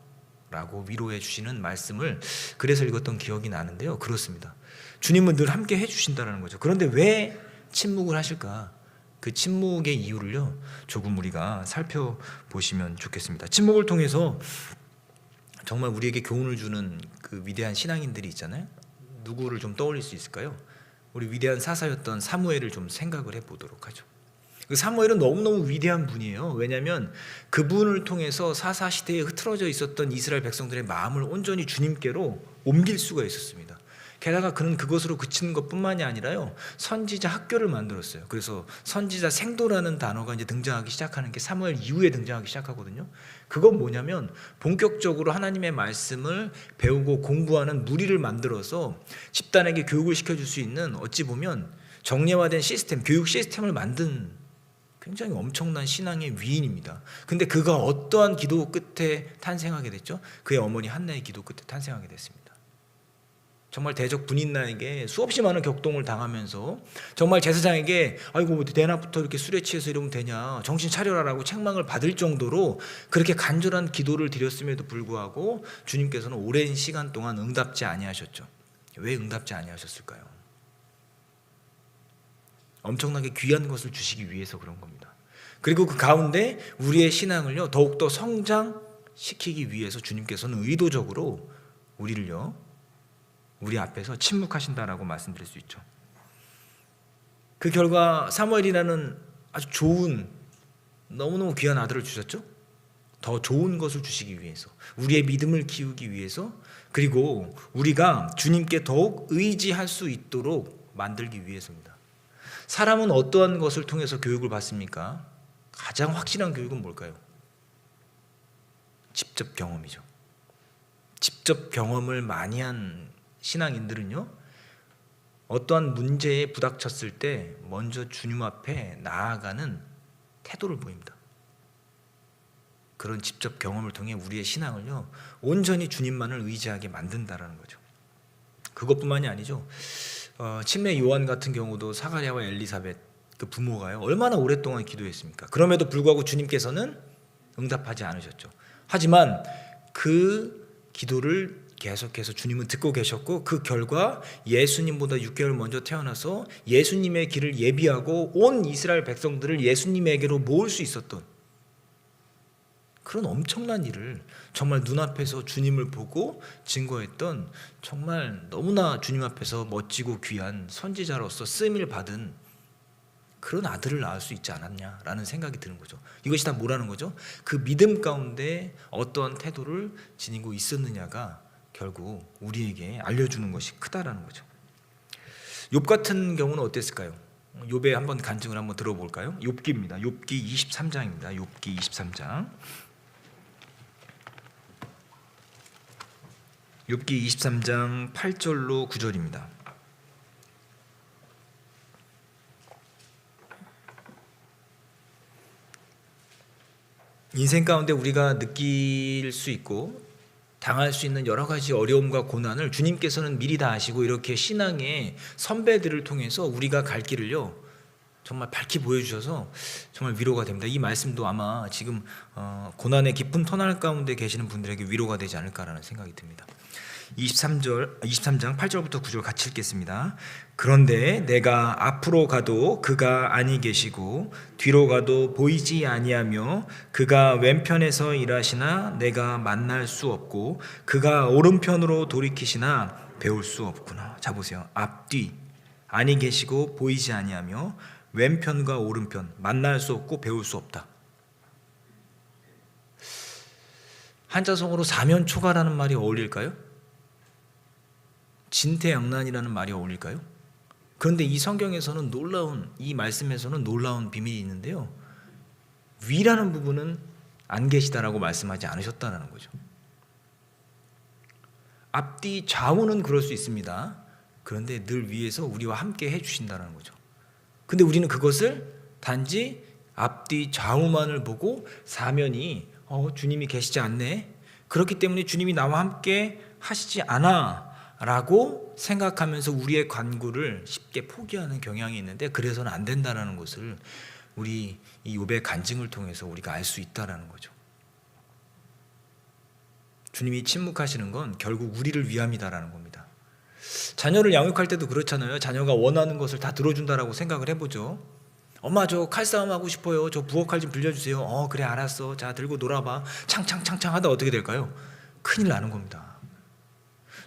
라고 위로해 주시는 말씀을 그래서 읽었던 기억이 나는데요. 그렇습니다. 주님은 늘 함께 해주신다는 거죠. 그런데 왜 침묵을 하실까? 그 침묵의 이유를요 조금 우리가 살펴보시면 좋겠습니다. 침묵을 통해서 정말 우리에게 교훈을 주는 그 위대한 신앙인들이 있잖아요. 누구를 좀 떠올릴 수 있을까요? 우리 위대한 사사였던 사무엘을 좀 생각을 해보도록 하죠. 사무엘은 너무너무 위대한 분이에요. 왜냐하면 그분을 통해서 사사시대에 흐트러져 있었던 이스라엘 백성들의 마음을 온전히 주님께로 옮길 수가 있었습니다. 게다가 그는 그것으로 그치는 것뿐만이 아니라요, 선지자 학교를 만들었어요. 그래서 선지자 생도라는 단어가 이제 등장하기 시작하는 게 사무엘 이후에 등장하기 시작하거든요. 그건 뭐냐면 본격적으로 하나님의 말씀을 배우고 공부하는 무리를 만들어서 집단에게 교육을 시켜줄 수 있는, 어찌 보면 정례화된 시스템, 교육 시스템을 만든 굉장히 엄청난 신앙의 위인입니다. 근데 그가 어떠한 기도 끝에 탄생하게 됐죠? 그의 어머니 한나의 기도 끝에 탄생하게 됐습니다. 정말 대적 군인나에게 수없이 많은 격동을 당하면서 정말 제사장에게 아이고 대낮부터 이렇게 술에 취해서 이러면 되냐, 정신 차려라라고 책망을 받을 정도로 그렇게 간절한 기도를 드렸음에도 불구하고 주님께서는 오랜 시간 동안 응답지 아니하셨죠. 왜 응답지 아니하셨을까요? 엄청나게 귀한 것을 주시기 위해서 그런 겁니다. 그리고 그 가운데 우리의 신앙을요 더욱더 성장시키기 위해서 주님께서는 의도적으로 우리 앞에서 침묵하신다라고 말씀드릴 수 있죠. 그 결과 사무엘이라는 아주 좋은, 너무너무 귀한 아들을 주셨죠. 더 좋은 것을 주시기 위해서, 우리의 믿음을 키우기 위해서, 그리고 우리가 주님께 더욱 의지할 수 있도록 만들기 위해서입니다. 사람은 어떠한 것을 통해서 교육을 받습니까? 가장 확실한 교육은 뭘까요? 직접 경험이죠. 직접 경험을 많이 한 신앙인들은요, 어떠한 문제에 부닥쳤을 때 먼저 주님 앞에 나아가는 태도를 보입니다. 그런 직접 경험을 통해 우리의 신앙을요 온전히 주님만을 의지하게 만든다라는 거죠. 그것뿐만이 아니죠. 침례 요한 같은 경우도 사가랴와 엘리사벳 그 부모가요 얼마나 오랫동안 기도했습니까? 그럼에도 불구하고 주님께서는 응답하지 않으셨죠. 하지만 그 기도를 계속해서 주님은 듣고 계셨고, 그 결과 예수님보다 6개월 먼저 태어나서 예수님의 길을 예비하고 온 이스라엘 백성들을 예수님에게로 모을 수 있었던 그런 엄청난 일을 정말 눈앞에서 주님을 보고 증거했던, 정말 너무나 주님 앞에서 멋지고 귀한 선지자로서 쓰임을 받은 그런 아들을 낳을 수 있지 않았냐라는 생각이 드는 거죠. 이것이 다 뭐라는 거죠? 그 믿음 가운데 어떠한 태도를 지니고 있었느냐가 결국 우리에게 알려주는 것이 크다라는 거죠. 욥 같은 경우는 어땠을까요? 욥의 한번 간증을 한번 들어볼까요? 욥기입니다. 욥기 23장입니다. 욥기 23장. 욥기 23장 8절로 9절입니다. 인생 가운데 우리가 느낄 수 있고 당할 수 있는 여러 가지 어려움과 고난을 주님께서는 미리 다 아시고 이렇게 신앙의 선배들을 통해서 우리가 갈 길을요 정말 밝히 보여주셔서 정말 위로가 됩니다. 이 말씀도 아마 지금 고난의 깊은 터널 가운데 계시는 분들에게 위로가 되지 않을까라는 생각이 듭니다. 23장 8절부터 9절 같이 읽겠습니다. 그런데 내가 앞으로 가도 그가 아니 계시고 뒤로 가도 보이지 아니하며 그가 왼편에서 일하시나 내가 만날 수 없고 그가 오른편으로 돌이키시나 배울 수 없구나. 자 보세요. 앞뒤 아니 계시고 보이지 아니하며 왼편과 오른편 만날 수 없고 배울 수 없다. 한자성어로 사면초가라는 말이 어울릴까요? 진퇴양난이라는 말이 어울릴까요? 그런데 이 성경에서는 이 말씀에서는 놀라운 비밀이 있는데요. 위라는 부분은 안 계시다라고 말씀하지 않으셨다는 거죠. 앞뒤 좌우는 그럴 수 있습니다. 그런데 늘 위에서 우리와 함께 해주신다는 거죠. 근데 우리는 그것을 단지 앞뒤 좌우만을 보고 사면이 주님이 계시지 않네, 그렇기 때문에 주님이 나와 함께 하시지 않아 라고 생각하면서 우리의 간구를 쉽게 포기하는 경향이 있는데, 그래서는 안 된다는 것을 우리 이 욥의 간증을 통해서 우리가 알 수 있다는 거죠. 주님이 침묵하시는 건 결국 우리를 위함이다라는 겁니다. 자녀를 양육할 때도 그렇잖아요. 자녀가 원하는 것을 다 들어준다라고 생각을 해보죠. 엄마 저 칼싸움 하고 싶어요. 저 부엌칼 좀 빌려주세요. 그래 알았어. 자 들고 놀아봐. 창창창창 하다 어떻게 될까요? 큰일 나는 겁니다.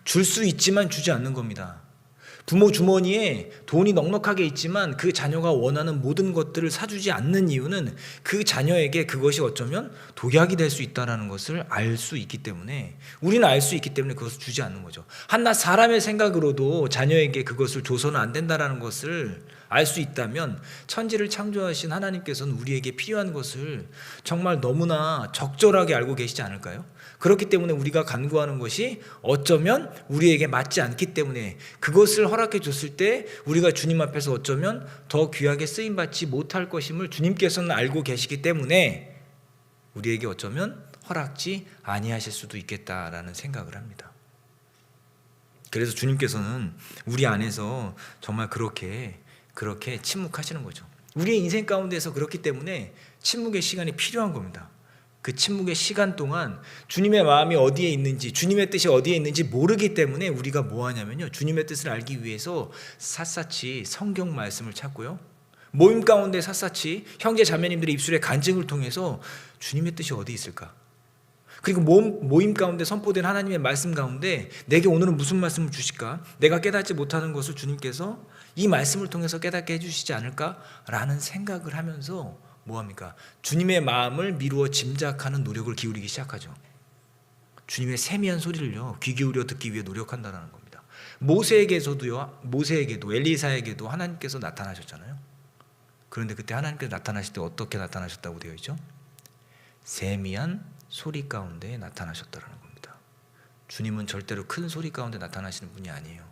줄 수 있지만 주지 않는 겁니다. 부모 주머니에 돈이 넉넉하게 있지만 그 자녀가 원하는 모든 것들을 사주지 않는 이유는 그 자녀에게 그것이 어쩌면 독약이 될 수 있다는 것을 알 수 있기 때문에, 우리는 알 수 있기 때문에 그것을 주지 않는 거죠. 한낱 사람의 생각으로도 자녀에게 그것을 줘서는 안 된다는 것을 알 수 있다면 천지를 창조하신 하나님께서는 우리에게 필요한 것을 정말 너무나 적절하게 알고 계시지 않을까요? 그렇기 때문에 우리가 간구하는 것이 어쩌면 우리에게 맞지 않기 때문에 그것을 허락해 줬을 때 우리가 주님 앞에서 어쩌면 더 귀하게 쓰임받지 못할 것임을 주님께서는 알고 계시기 때문에 우리에게 어쩌면 허락지 아니하실 수도 있겠다라는 생각을 합니다. 그래서 주님께서는 우리 안에서 정말 그렇게 침묵하시는 거죠. 우리의 인생 가운데서 그렇기 때문에 침묵의 시간이 필요한 겁니다. 그 침묵의 시간 동안 주님의 마음이 어디에 있는지, 주님의 뜻이 어디에 있는지 모르기 때문에 우리가 뭐 하냐면요, 주님의 뜻을 알기 위해서 샅샅이 성경 말씀을 찾고요, 모임 가운데 샅샅이 형제 자매님들의 입술의 간증을 통해서 주님의 뜻이 어디 있을까, 그리고 모임 가운데 선포된 하나님의 말씀 가운데 내게 오늘은 무슨 말씀을 주실까, 내가 깨닫지 못하는 것을 주님께서 이 말씀을 통해서 깨닫게 해주시지 않을까라는 생각을 하면서 뭐합니까? 주님의 마음을 미루어 짐작하는 노력을 기울이기 시작하죠. 주님의 세미한 소리를요, 귀 기울여 듣기 위해 노력한다는 겁니다. 모세에게도 엘리사에게도 하나님께서 나타나셨잖아요. 그런데 그때 하나님께서 나타나실 때 어떻게 나타나셨다고 되어 있죠? 세미한 소리 가운데 나타나셨다는 겁니다. 주님은 절대로 큰 소리 가운데 나타나시는 분이 아니에요.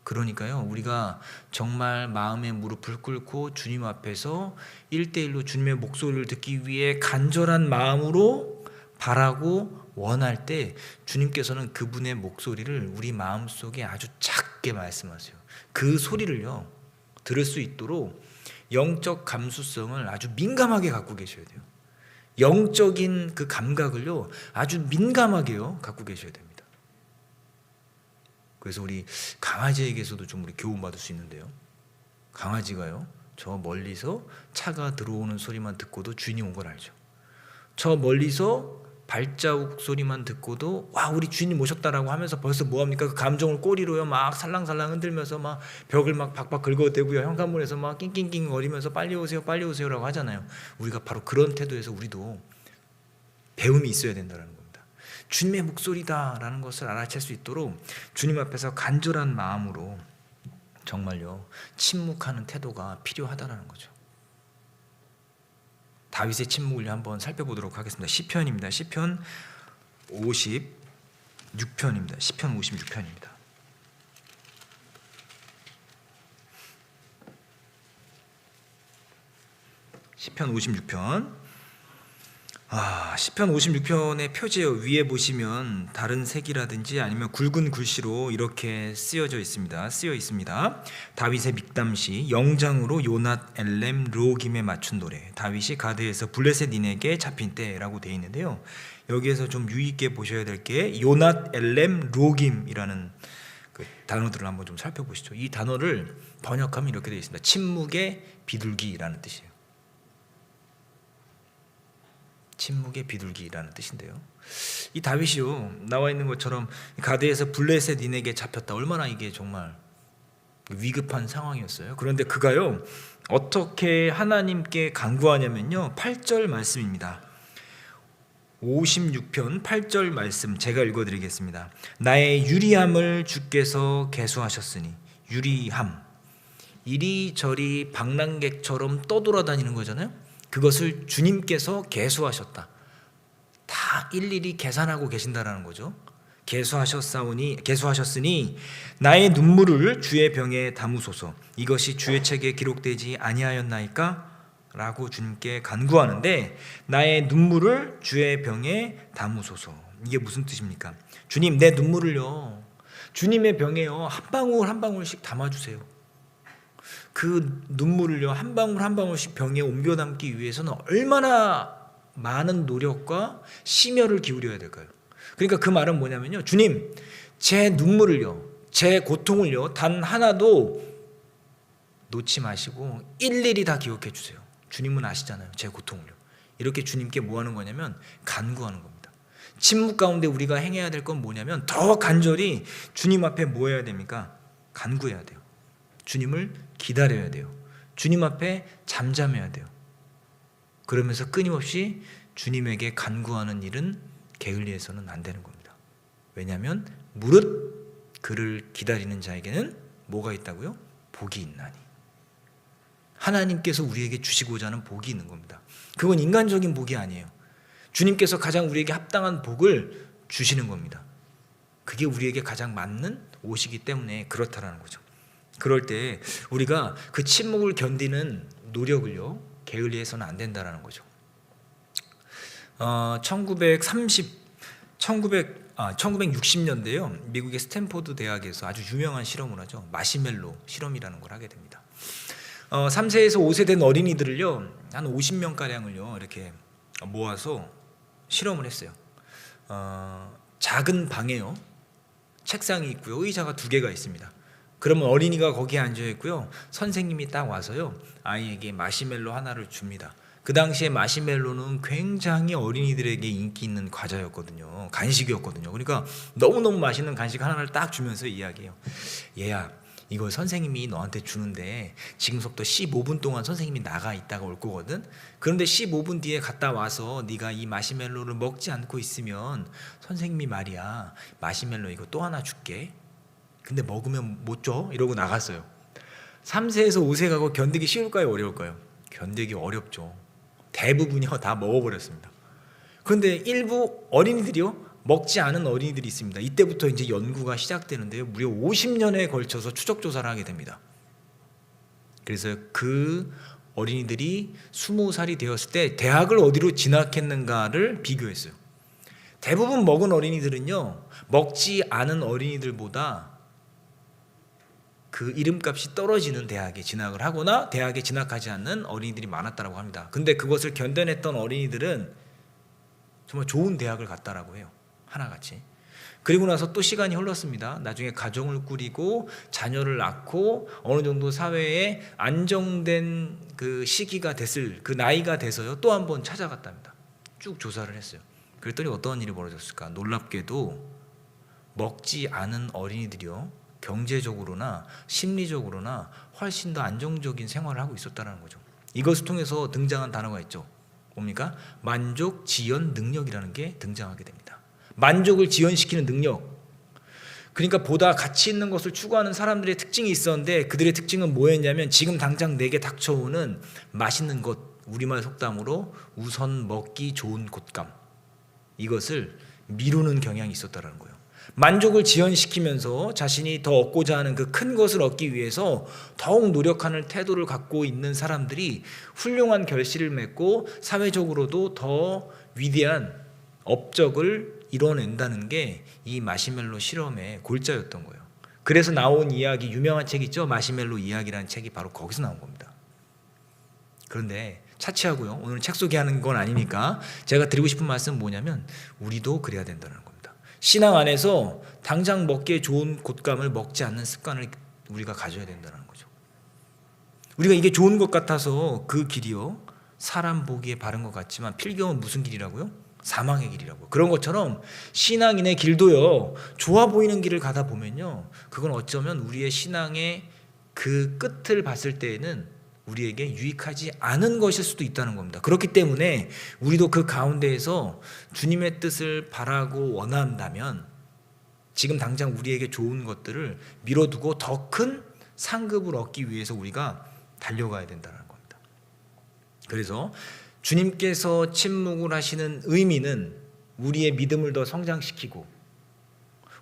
그러니까요, 우리가 정말 마음의 무릎을 꿇고 주님 앞에서 1대1로 주님의 목소리를 듣기 위해 간절한 마음으로 바라고 원할 때 주님께서는 그분의 목소리를 우리 마음속에 아주 작게 말씀하세요. 그 소리를요, 들을 수 있도록 영적 감수성을 아주 민감하게 갖고 계셔야 돼요. 영적인 그 감각을요, 아주 민감하게요 갖고 계셔야 됩니다. 그래서 우리 강아지에게서도 좀 우리 교훈받을 수 있는데요, 강아지가요, 저 멀리서 차가 들어오는 소리만 듣고도 주인이 온 걸 알죠. 저 멀리서 발자국 소리만 듣고도 와, 우리 주인이 오셨다라고 하면서 벌써 뭐합니까? 그 감정을 꼬리로요 막 살랑살랑 흔들면서 막 벽을 막 박박 긁어대고요, 현관문에서 막 낑낑낑 거리면서 빨리 오세요 빨리 오세요라고 하잖아요. 우리가 바로 그런 태도에서 우리도 배움이 있어야 된다는 겁니다. 주님의 목소리다라는 것을 알아챌 수 있도록 주님 앞에서 간절한 마음으로 정말요 침묵하는 태도가 필요하다는 거죠. 다윗의 침묵을 한번 살펴보도록 하겠습니다. 시편입니다. 시편 56편입니다. 시편 56편입니다. 시편 56편. 시편 56편의 표제요, 위에 보시면 다른 색이라든지 아니면 굵은 글씨로 이렇게 쓰여 있습니다. 다윗의 믹담시, 영장으로 요낫 엘렘 르호김에 맞춘 노래, 다윗이 가드에서 블레셋인에게 잡힌 때라고 되어 있는데요, 여기에서 좀 유의 있게 보셔야 될 게 요낫 엘렘 르호김이라는 그 단어들을 한번 좀 살펴보시죠. 이 단어를 번역하면 이렇게 되어 있습니다. 침묵의 비둘기라는 뜻이에요. 침묵의 비둘기라는 뜻인데요, 이 다윗이요, 나와 있는 것처럼 가드에서 블레셋인에게 잡혔다. 얼마나 이게 정말 위급한 상황이었어요. 그런데 그가요 어떻게 하나님께 간구하냐면요, 8절 말씀입니다. 56편 8절 말씀 제가 읽어드리겠습니다. 나의 유리함을 주께서 계수하셨으니, 유리함, 이리저리 방랑객처럼 떠돌아다니는 거잖아요. 그것을 주님께서 계수하셨다. 다 일일이 계산하고 계신다라는 거죠. 계수하셨으니 나의 눈물을 주의 병에 담으소서. 이것이 주의 책에 기록되지 아니하였나이까? 라고 주님께 간구하는데, 나의 눈물을 주의 병에 담으소서. 이게 무슨 뜻입니까? 주님, 내 눈물을요, 주님의 병에요 한 방울 한 방울씩 담아주세요. 그 눈물을요 한 방울 한 방울씩 병에 옮겨 담기 위해서는 얼마나 많은 노력과 심혈을 기울여야 될까요? 그러니까 그 말은 뭐냐면요, 주님, 제 눈물을요, 제 고통을요 단 하나도 놓지 마시고 일일이 다 기억해 주세요. 주님은 아시잖아요, 제 고통을요. 이렇게 주님께 뭐 하는 거냐면 간구하는 겁니다. 침묵 가운데 우리가 행해야 될 건 뭐냐면 더 간절히 주님 앞에 뭐 해야 됩니까? 간구해야 돼요. 주님을 기다려야 돼요. 주님 앞에 잠잠해야 돼요. 그러면서 끊임없이 주님에게 간구하는 일은 게을리해서는 안 되는 겁니다. 왜냐하면 무릇 그를 기다리는 자에게는 뭐가 있다고요? 복이 있나니. 하나님께서 우리에게 주시고자 하는 복이 있는 겁니다. 그건 인간적인 복이 아니에요. 주님께서 가장 우리에게 합당한 복을 주시는 겁니다. 그게 우리에게 가장 맞는 옷이기 때문에 그렇다라는 거죠. 그럴 때 우리가 그 침묵을 견디는 노력을요, 게을리해서는 안 된다라는 거죠. 1960년대요. 미국의 스탠포드 대학에서 아주 유명한 실험을 하죠. 마시멜로 실험이라는 걸 하게 됩니다. 3세에서 5세 된 어린이들을요, 한 50명가량을요, 이렇게 모아서 실험을 했어요. 작은 방에요, 책상이 있고요, 의자가 2개가 있습니다. 그러면 어린이가 거기에 앉아 있고요, 선생님이 딱 와서요, 아이에게 마시멜로 하나를 줍니다. 그 당시에 마시멜로는 굉장히 어린이들에게 인기 있는 과자였거든요. 간식이었거든요. 그러니까 너무너무 맛있는 간식 하나를 딱 주면서 이야기해요. 얘야, 이거 선생님이 너한테 주는데 지금부터 15분 동안 선생님이 나가 있다가 올 거거든. 그런데 15분 뒤에 갔다 와서 네가 이 마시멜로를 먹지 않고 있으면 선생님이 말이야, 마시멜로 이거 또 하나 줄게. 근데 먹으면 못 줘? 이러고 나갔어요. 3세에서 5세 가고 견디기 쉬울까요? 어려울까요? 견디기 어렵죠. 대부분이요 다 먹어버렸습니다. 그런데 일부 어린이들이요, 먹지 않은 어린이들이 있습니다. 이때부터 이제 연구가 시작되는데요, 무려 50년에 걸쳐서 추적 조사를 하게 됩니다. 그래서 그 어린이들이 20살이 되었을 때 대학을 어디로 진학했는가를 비교했어요. 대부분 먹은 어린이들은요, 먹지 않은 어린이들보다 그 이름값이 떨어지는 대학에 진학을 하거나 대학에 진학하지 않는 어린이들이 많았다고 합니다. 근데 그것을 견뎌냈던 어린이들은 정말 좋은 대학을 갔다라고 해요. 하나같이. 그리고 나서 또 시간이 흘렀습니다. 나중에 가정을 꾸리고 자녀를 낳고 어느 정도 사회에 안정된 그 시기가 됐을, 그 나이가 돼서요, 또 한 번 찾아갔답니다. 쭉 조사를 했어요. 그랬더니 어떤 일이 벌어졌을까? 놀랍게도 먹지 않은 어린이들이요, 경제적으로나 심리적으로나 훨씬 더 안정적인 생활을 하고 있었다는 거죠. 이것을 통해서 등장한 단어가 있죠. 뭡니까? 만족 지연 능력이라는 게 등장하게 됩니다. 만족을 지연시키는 능력. 그러니까 보다 가치 있는 것을 추구하는 사람들의 특징이 있었는데, 그들의 특징은 뭐였냐면 지금 당장 내게 닥쳐오는 맛있는 것, 우리말 속담으로 우선 먹기 좋은 곶감, 이것을 미루는 경향이 있었다는 거예요. 만족을 지연시키면서 자신이 더 얻고자 하는 그 큰 것을 얻기 위해서 더욱 노력하는 태도를 갖고 있는 사람들이 훌륭한 결실을 맺고 사회적으로도 더 위대한 업적을 이뤄낸다는 게 이 마시멜로 실험의 골자였던 거예요. 그래서 나온 이야기, 유명한 책 있죠, 마시멜로 이야기라는 책이 바로 거기서 나온 겁니다. 그런데 차치하고요, 오늘 책 소개하는 건 아니니까 제가 드리고 싶은 말씀은 뭐냐면, 우리도 그래야 된다는 겁니다. 신앙 안에서 당장 먹기에 좋은 곶감을 먹지 않는 습관을 우리가 가져야 된다는 거죠. 우리가 이게 좋은 것 같아서 그 길이요, 사람 보기에 바른 것 같지만 필경은 무슨 길이라고요? 사망의 길이라고. 그런 것처럼 신앙인의 길도요, 좋아 보이는 길을 가다 보면요, 그건 어쩌면 우리의 신앙의 그 끝을 봤을 때에는 우리에게 유익하지 않은 것일 수도 있다는 겁니다. 그렇기 때문에 우리도 그 가운데에서 주님의 뜻을 바라고 원한다면 지금 당장 우리에게 좋은 것들을 미뤄두고 더 큰 상급을 얻기 위해서 우리가 달려가야 된다는 겁니다. 그래서 주님께서 침묵을 하시는 의미는 우리의 믿음을 더 성장시키고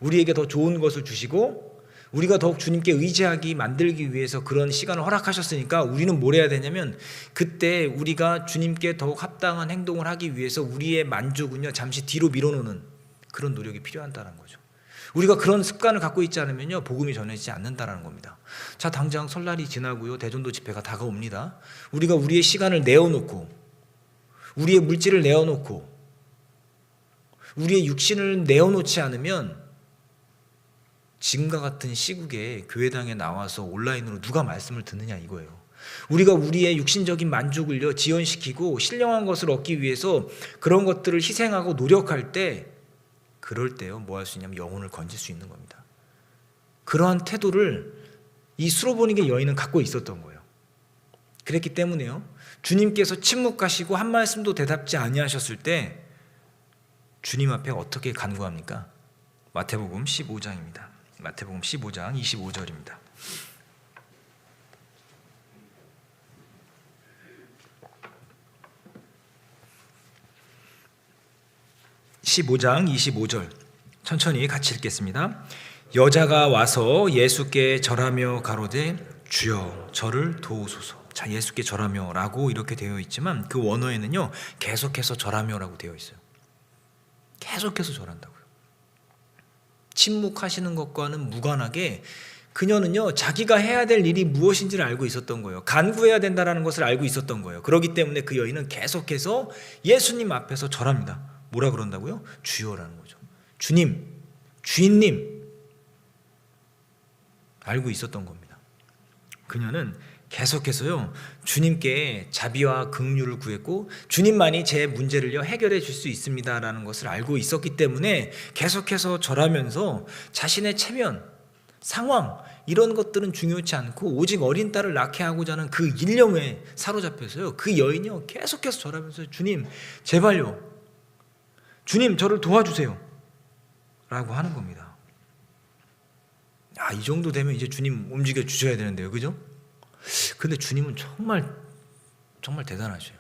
우리에게 더 좋은 것을 주시고 우리가 더욱 주님께 의지하기 만들기 위해서 그런 시간을 허락하셨으니까 우리는 뭘 해야 되냐면, 그때 우리가 주님께 더욱 합당한 행동을 하기 위해서 우리의 만족은요, 잠시 뒤로 밀어놓는 그런 노력이 필요하다는 거죠. 우리가 그런 습관을 갖고 있지 않으면요, 복음이 전해지지 않는다는 겁니다. 자, 당장 설날이 지나고요, 대전도 집회가 다가옵니다. 우리가 우리의 시간을 내어놓고 우리의 물질을 내어놓고 우리의 육신을 내어놓지 않으면 지금과 같은 시국에 교회당에 나와서 온라인으로 누가 말씀을 듣느냐 이거예요. 우리가 우리의 육신적인 만족을요, 지연시키고 신령한 것을 얻기 위해서 그런 것들을 희생하고 노력할 때, 그럴 때요, 뭐 할 수 있냐면 영혼을 건질 수 있는 겁니다. 그러한 태도를 이 수로보니게 여인은 갖고 있었던 거예요. 그랬기 때문에요, 주님께서 침묵하시고 한 말씀도 대답지 아니하셨을 때 주님 앞에 어떻게 간구합니까? 마태복음 15장입니다. 마태복음 15장 25절입니다. 15장 25절 천천히 같이 읽겠습니다. 여자가 와서 예수께 절하며 가로되 주여 저를 도우소서. 자, 예수께 절하며 라고 이렇게 되어 있지만 그 원어에는요 계속해서 절하며라고 되어 있어요. 계속해서 절한다고요. 침묵하시는 것과는 무관하게 그녀는요 자기가 해야 될 일이 무엇인지를 알고 있었던 거예요. 간구해야 된다는 것을 알고 있었던 거예요. 그렇기 때문에 그 여인은 계속해서 예수님 앞에서 절합니다. 뭐라 그런다고요? 주여라는 거죠. 주님, 주인님, 알고 있었던 겁니다. 그녀는 계속해서요 주님께 자비와 긍휼을 구했고 주님만이 제 문제를요 해결해 줄 수 있습니다라는 것을 알고 있었기 때문에 계속해서 절하면서 자신의 체면, 상황 이런 것들은 중요치 않고 오직 어린 딸을 낳게 하고자 하는 그 일념에 사로잡혀서요 그 여인이요 계속해서 절하면서 주님 제발요, 주님 저를 도와주세요 라고 하는 겁니다. 이 정도 되면 이제 주님 움직여 주셔야 되는데요, 그죠? 근데 주님은 정말 대단하셔요.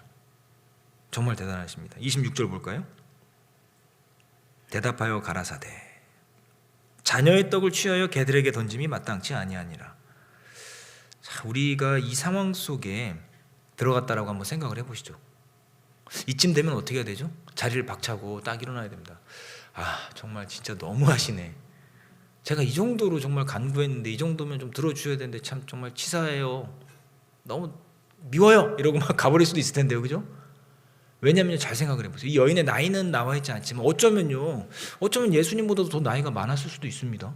정말 대단하십니다. 26절 볼까요? 대답하여 가라사대 자녀의 떡을 취하여 개들에게 던짐이 마땅치 아니하니라. 자, 우리가 이 상황 속에 들어갔다라고 한번 생각을 해보시죠. 이쯤 되면 어떻게 해야 되죠? 자리를 박차고 딱 일어나야 됩니다. 정말 진짜 너무하시네. 제가 이 정도로 정말 간구했는데 이 정도면 좀 들어주셔야 되는데 참 정말 치사해요. 너무 미워요. 이러고 막 가버릴 수도 있을 텐데요, 그죠? 왜냐하면 잘 생각을 해보세요. 이 여인의 나이는 나와 있지 않지만 어쩌면 예수님보다도 더 나이가 많았을 수도 있습니다.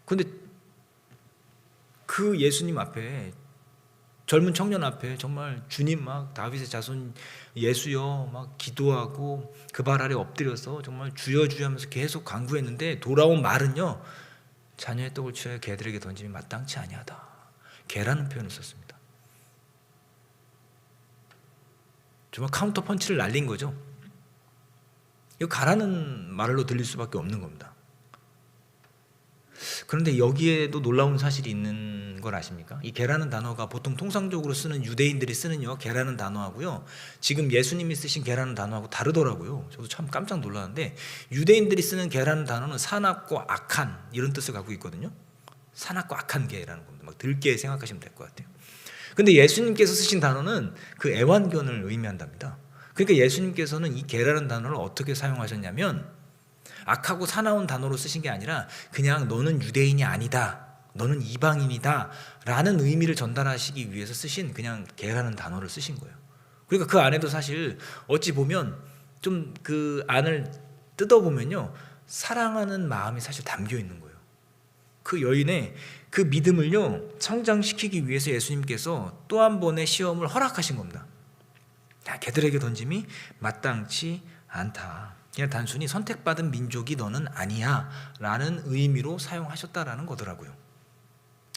근데 그 예수님 앞에, 젊은 청년 앞에 정말 주님 막 다윗의 자손 예수여 막 기도하고 그 발 아래 엎드려서 정말 주여 주여 하면서 계속 간구했는데 돌아온 말은요 자녀의 떡을 취하여 개들에게 던짐이 마땅치 아니하다. 개라는 표현을 썼습니다. 정말 카운터 펀치를 날린 거죠. 이거 가라는 말로 들릴 수밖에 없는 겁니다. 그런데 여기에도 놀라운 사실이 있는 걸 아십니까? 이 개라는 단어가 보통 통상적으로 쓰는 유대인들이 쓰는 개라는 단어하고요 지금 예수님이 쓰신 개라는 단어하고 다르더라고요. 저도 참 깜짝 놀랐는데 유대인들이 쓰는 개라는 단어는 사납고 악한 이런 뜻을 갖고 있거든요. 사납고 악한 개라는 겁니다. 막 들개 생각하시면 될 것 같아요. 근데 예수님께서 쓰신 단어는 그 애완견을 의미한답니다. 그러니까 예수님께서는 이 개라는 단어를 어떻게 사용하셨냐면 악하고 사나운 단어로 쓰신 게 아니라 그냥 너는 유대인이 아니다, 너는 이방인이다 라는 의미를 전달하시기 위해서 쓰신 그냥 개라는 단어를 쓰신 거예요. 그러니까 그 안에도 사실 어찌 보면 좀 그 안을 뜯어보면요 사랑하는 마음이 사실 담겨 있는 거예요. 그 여인의 그 믿음을요 성장시키기 위해서 예수님께서 또 한 번의 시험을 허락하신 겁니다. 개들에게 던짐이 마땅치 않다. 그냥 단순히 선택받은 민족이 너는 아니야 라는 의미로 사용하셨다라는 거더라고요.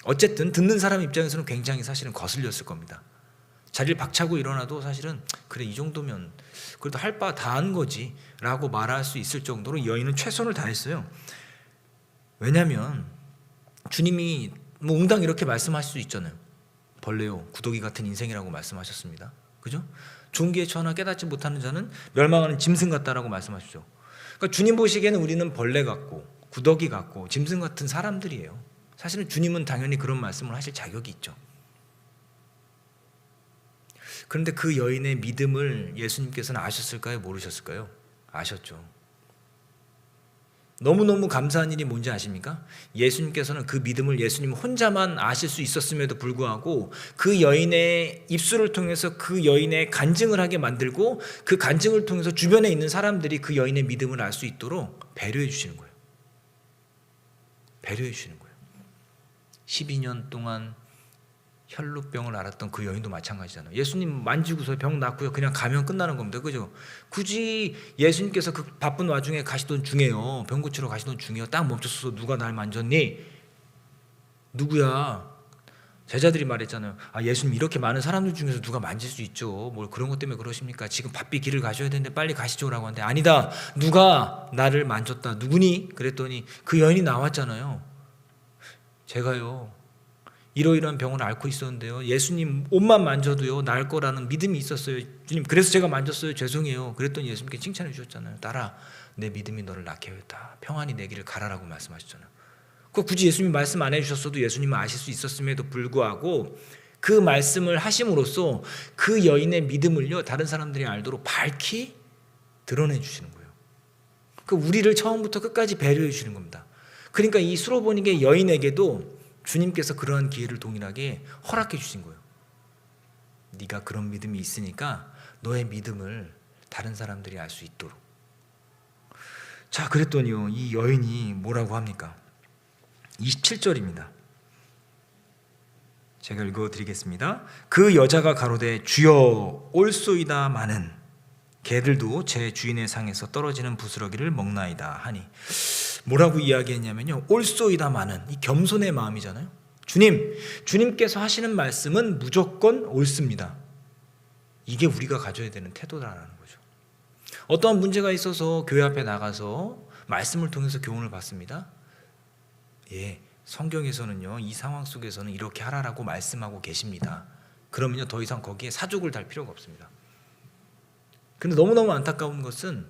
어쨌든 듣는 사람 입장에서는 굉장히 사실은 거슬렸을 겁니다. 자리를 박차고 일어나도 사실은 그래 이 정도면 그래도 할 바 다 한 거지 라고 말할 수 있을 정도로 여인은 최선을 다했어요. 왜냐하면 주님이 뭐 응당 이렇게 말씀하실 수 있잖아요. 벌레요 구더기 같은 인생이라고 말씀하셨습니다. 그죠? 종기에 처하나 깨닫지 못하는 자는 멸망하는 짐승 같다라고 말씀하시죠. 그러니까 주님 보시기에는 우리는 벌레 같고 구더기 같고 짐승 같은 사람들이에요. 사실은 주님은 당연히 그런 말씀을 하실 자격이 있죠. 그런데 그 여인의 믿음을 예수님께서는 아셨을까요? 모르셨을까요? 아셨죠. 너무너무 감사한 일이 뭔지 아십니까? 예수님께서는 그 믿음을 예수님 혼자만 아실 수 있었음에도 불구하고 그 여인의 입술을 통해서 그 여인의 간증을 하게 만들고 그 간증을 통해서 주변에 있는 사람들이 그 여인의 믿음을 알 수 있도록 배려해 주시는 거예요. 배려해 주시는 거예요. 12년 동안 혈루병을 앓았던 그 여인도 마찬가지잖아요. 예수님 만지고서 병 낫고요. 그냥 가면 끝나는 겁니다. 그죠? 굳이 예수님께서 그 바쁜 와중에 가시던 중에요. 병 고치러 가시던 중에요. 딱 멈춰서서 누가 날 만졌니? 누구야? 제자들이 말했잖아요. 예수님 이렇게 많은 사람들 중에서 누가 만질 수 있죠. 뭘 그런 것 때문에 그러십니까? 지금 바삐 길을 가셔야 되는데 빨리 가시죠라고 하는데 아니다. 누가 나를 만졌다. 누구니? 그랬더니 그 여인이 나왔잖아요. 제가요. 이러이러한 병을 앓고 있었는데요. 예수님 옷만 만져도요. 나을 거라는 믿음이 있었어요. 주님 그래서 제가 만졌어요. 죄송해요. 그랬더니 예수님께 칭찬해 주셨잖아요. 딸아 내 믿음이 너를 낫게 하였다. 평안히 내 길을 가라라고 말씀하셨잖아요. 그 굳이 예수님이 말씀 안 해주셨어도 예수님은 아실 수 있었음에도 불구하고 그 말씀을 하심으로써 그 여인의 믿음을요. 다른 사람들이 알도록 밝히 드러내 주시는 거예요. 그 우리를 처음부터 끝까지 배려해 주시는 겁니다. 그러니까 이 수로보니게 여인에게도 주님께서 그러한 기회를 동일하게 허락해 주신 거예요. 네가 그런 믿음이 있으니까 너의 믿음을 다른 사람들이 알 수 있도록. 자, 그랬더니요. 이 여인이 뭐라고 합니까? 27절입니다. 제가 읽어드리겠습니다. 그 여자가 가로되 주여 올소이다 마는 개들도 제 주인의 상에서 떨어지는 부스러기를 먹나이다 하니 뭐라고 이야기했냐면요. 올소이다 마는 이 겸손의 마음이잖아요. 주님께서 하시는 말씀은 무조건 옳습니다. 이게 우리가 가져야 되는 태도라는 거죠. 어떠한 문제가 있어서 교회 앞에 나가서 말씀을 통해서 교훈을 받습니다. 예, 성경에서는요. 이 상황 속에서는 이렇게 하라라고 말씀하고 계십니다. 그러면요. 더 이상 거기에 사족을 달 필요가 없습니다. 근데 너무너무 안타까운 것은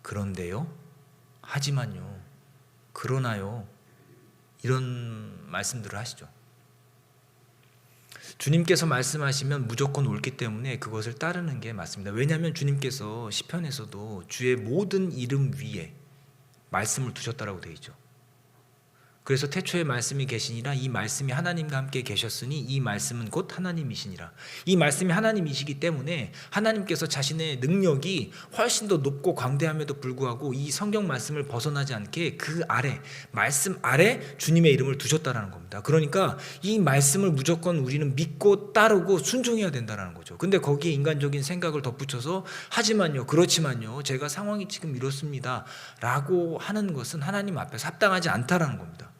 그런데요. 하지만요. 그러나요. 이런 말씀들을 하시죠. 주님께서 말씀하시면 무조건 옳기 때문에 그것을 따르는 게 맞습니다. 왜냐하면 주님께서 시편에서도 주의 모든 이름 위에 말씀을 두셨다라고 되어 있죠. 그래서 태초에 말씀이 계시니라 이 말씀이 하나님과 함께 계셨으니 이 말씀은 곧 하나님이시니라. 이 말씀이 하나님이시기 때문에 하나님께서 자신의 능력이 훨씬 더 높고 광대함에도 불구하고 이 성경 말씀을 벗어나지 않게 그 아래 말씀 아래 주님의 이름을 두셨다라는 겁니다. 그러니까 이 말씀을 무조건 우리는 믿고 따르고 순종해야 된다는 거죠. 근데 거기에 인간적인 생각을 덧붙여서 하지만요 그렇지만요 제가 상황이 지금 이렇습니다 라고 하는 것은 하나님 앞에서 합당하지 않다라는 겁니다.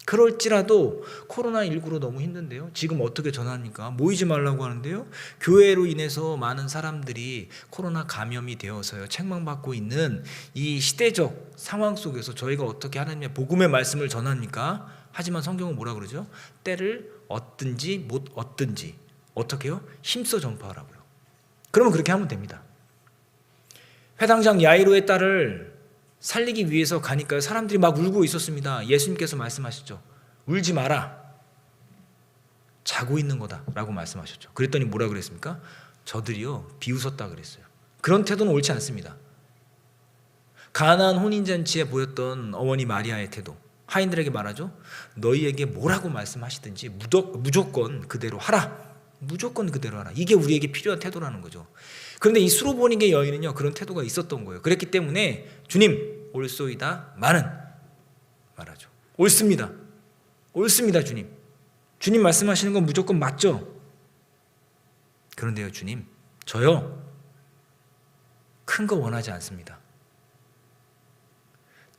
그럴지라도 코로나19로 너무 힘든데요. 지금 어떻게 전합니까? 모이지 말라고 하는데요. 교회로 인해서 많은 사람들이 코로나 감염이 되어서요. 책망받고 있는 이 시대적 상황 속에서 저희가 어떻게 하나님의 복음의 말씀을 전합니까? 하지만 성경은 뭐라 그러죠? 때를 얻든지 못 얻든지 어떻게 해요? 힘써 전파하라고요. 그러면 그렇게 하면 됩니다. 회당장 야이로의 딸을 살리기 위해서 가니까요. 사람들이 막 울고 있었습니다. 예수님께서 말씀하셨죠. 울지 마라. 자고 있는 거다라고 말씀하셨죠. 그랬더니 뭐라 그랬습니까? 저들이요 비웃었다 그랬어요. 그런 태도는 옳지 않습니다. 가나안 혼인잔치에 보였던 어머니 마리아의 태도. 하인들에게 말하죠. 너희에게 뭐라고 말씀하시든지 무조건 그대로 하라. 무조건 그대로 하라. 이게 우리에게 필요한 태도라는 거죠. 그런데 이 수로보니게 여인은요 그런 태도가 있었던 거예요. 그랬기 때문에 주님 옳소이다 마는 말하죠. 옳습니다. 옳습니다 주님. 주님 말씀하시는 건 무조건 맞죠. 그런데요 주님 저요 큰 거 원하지 않습니다.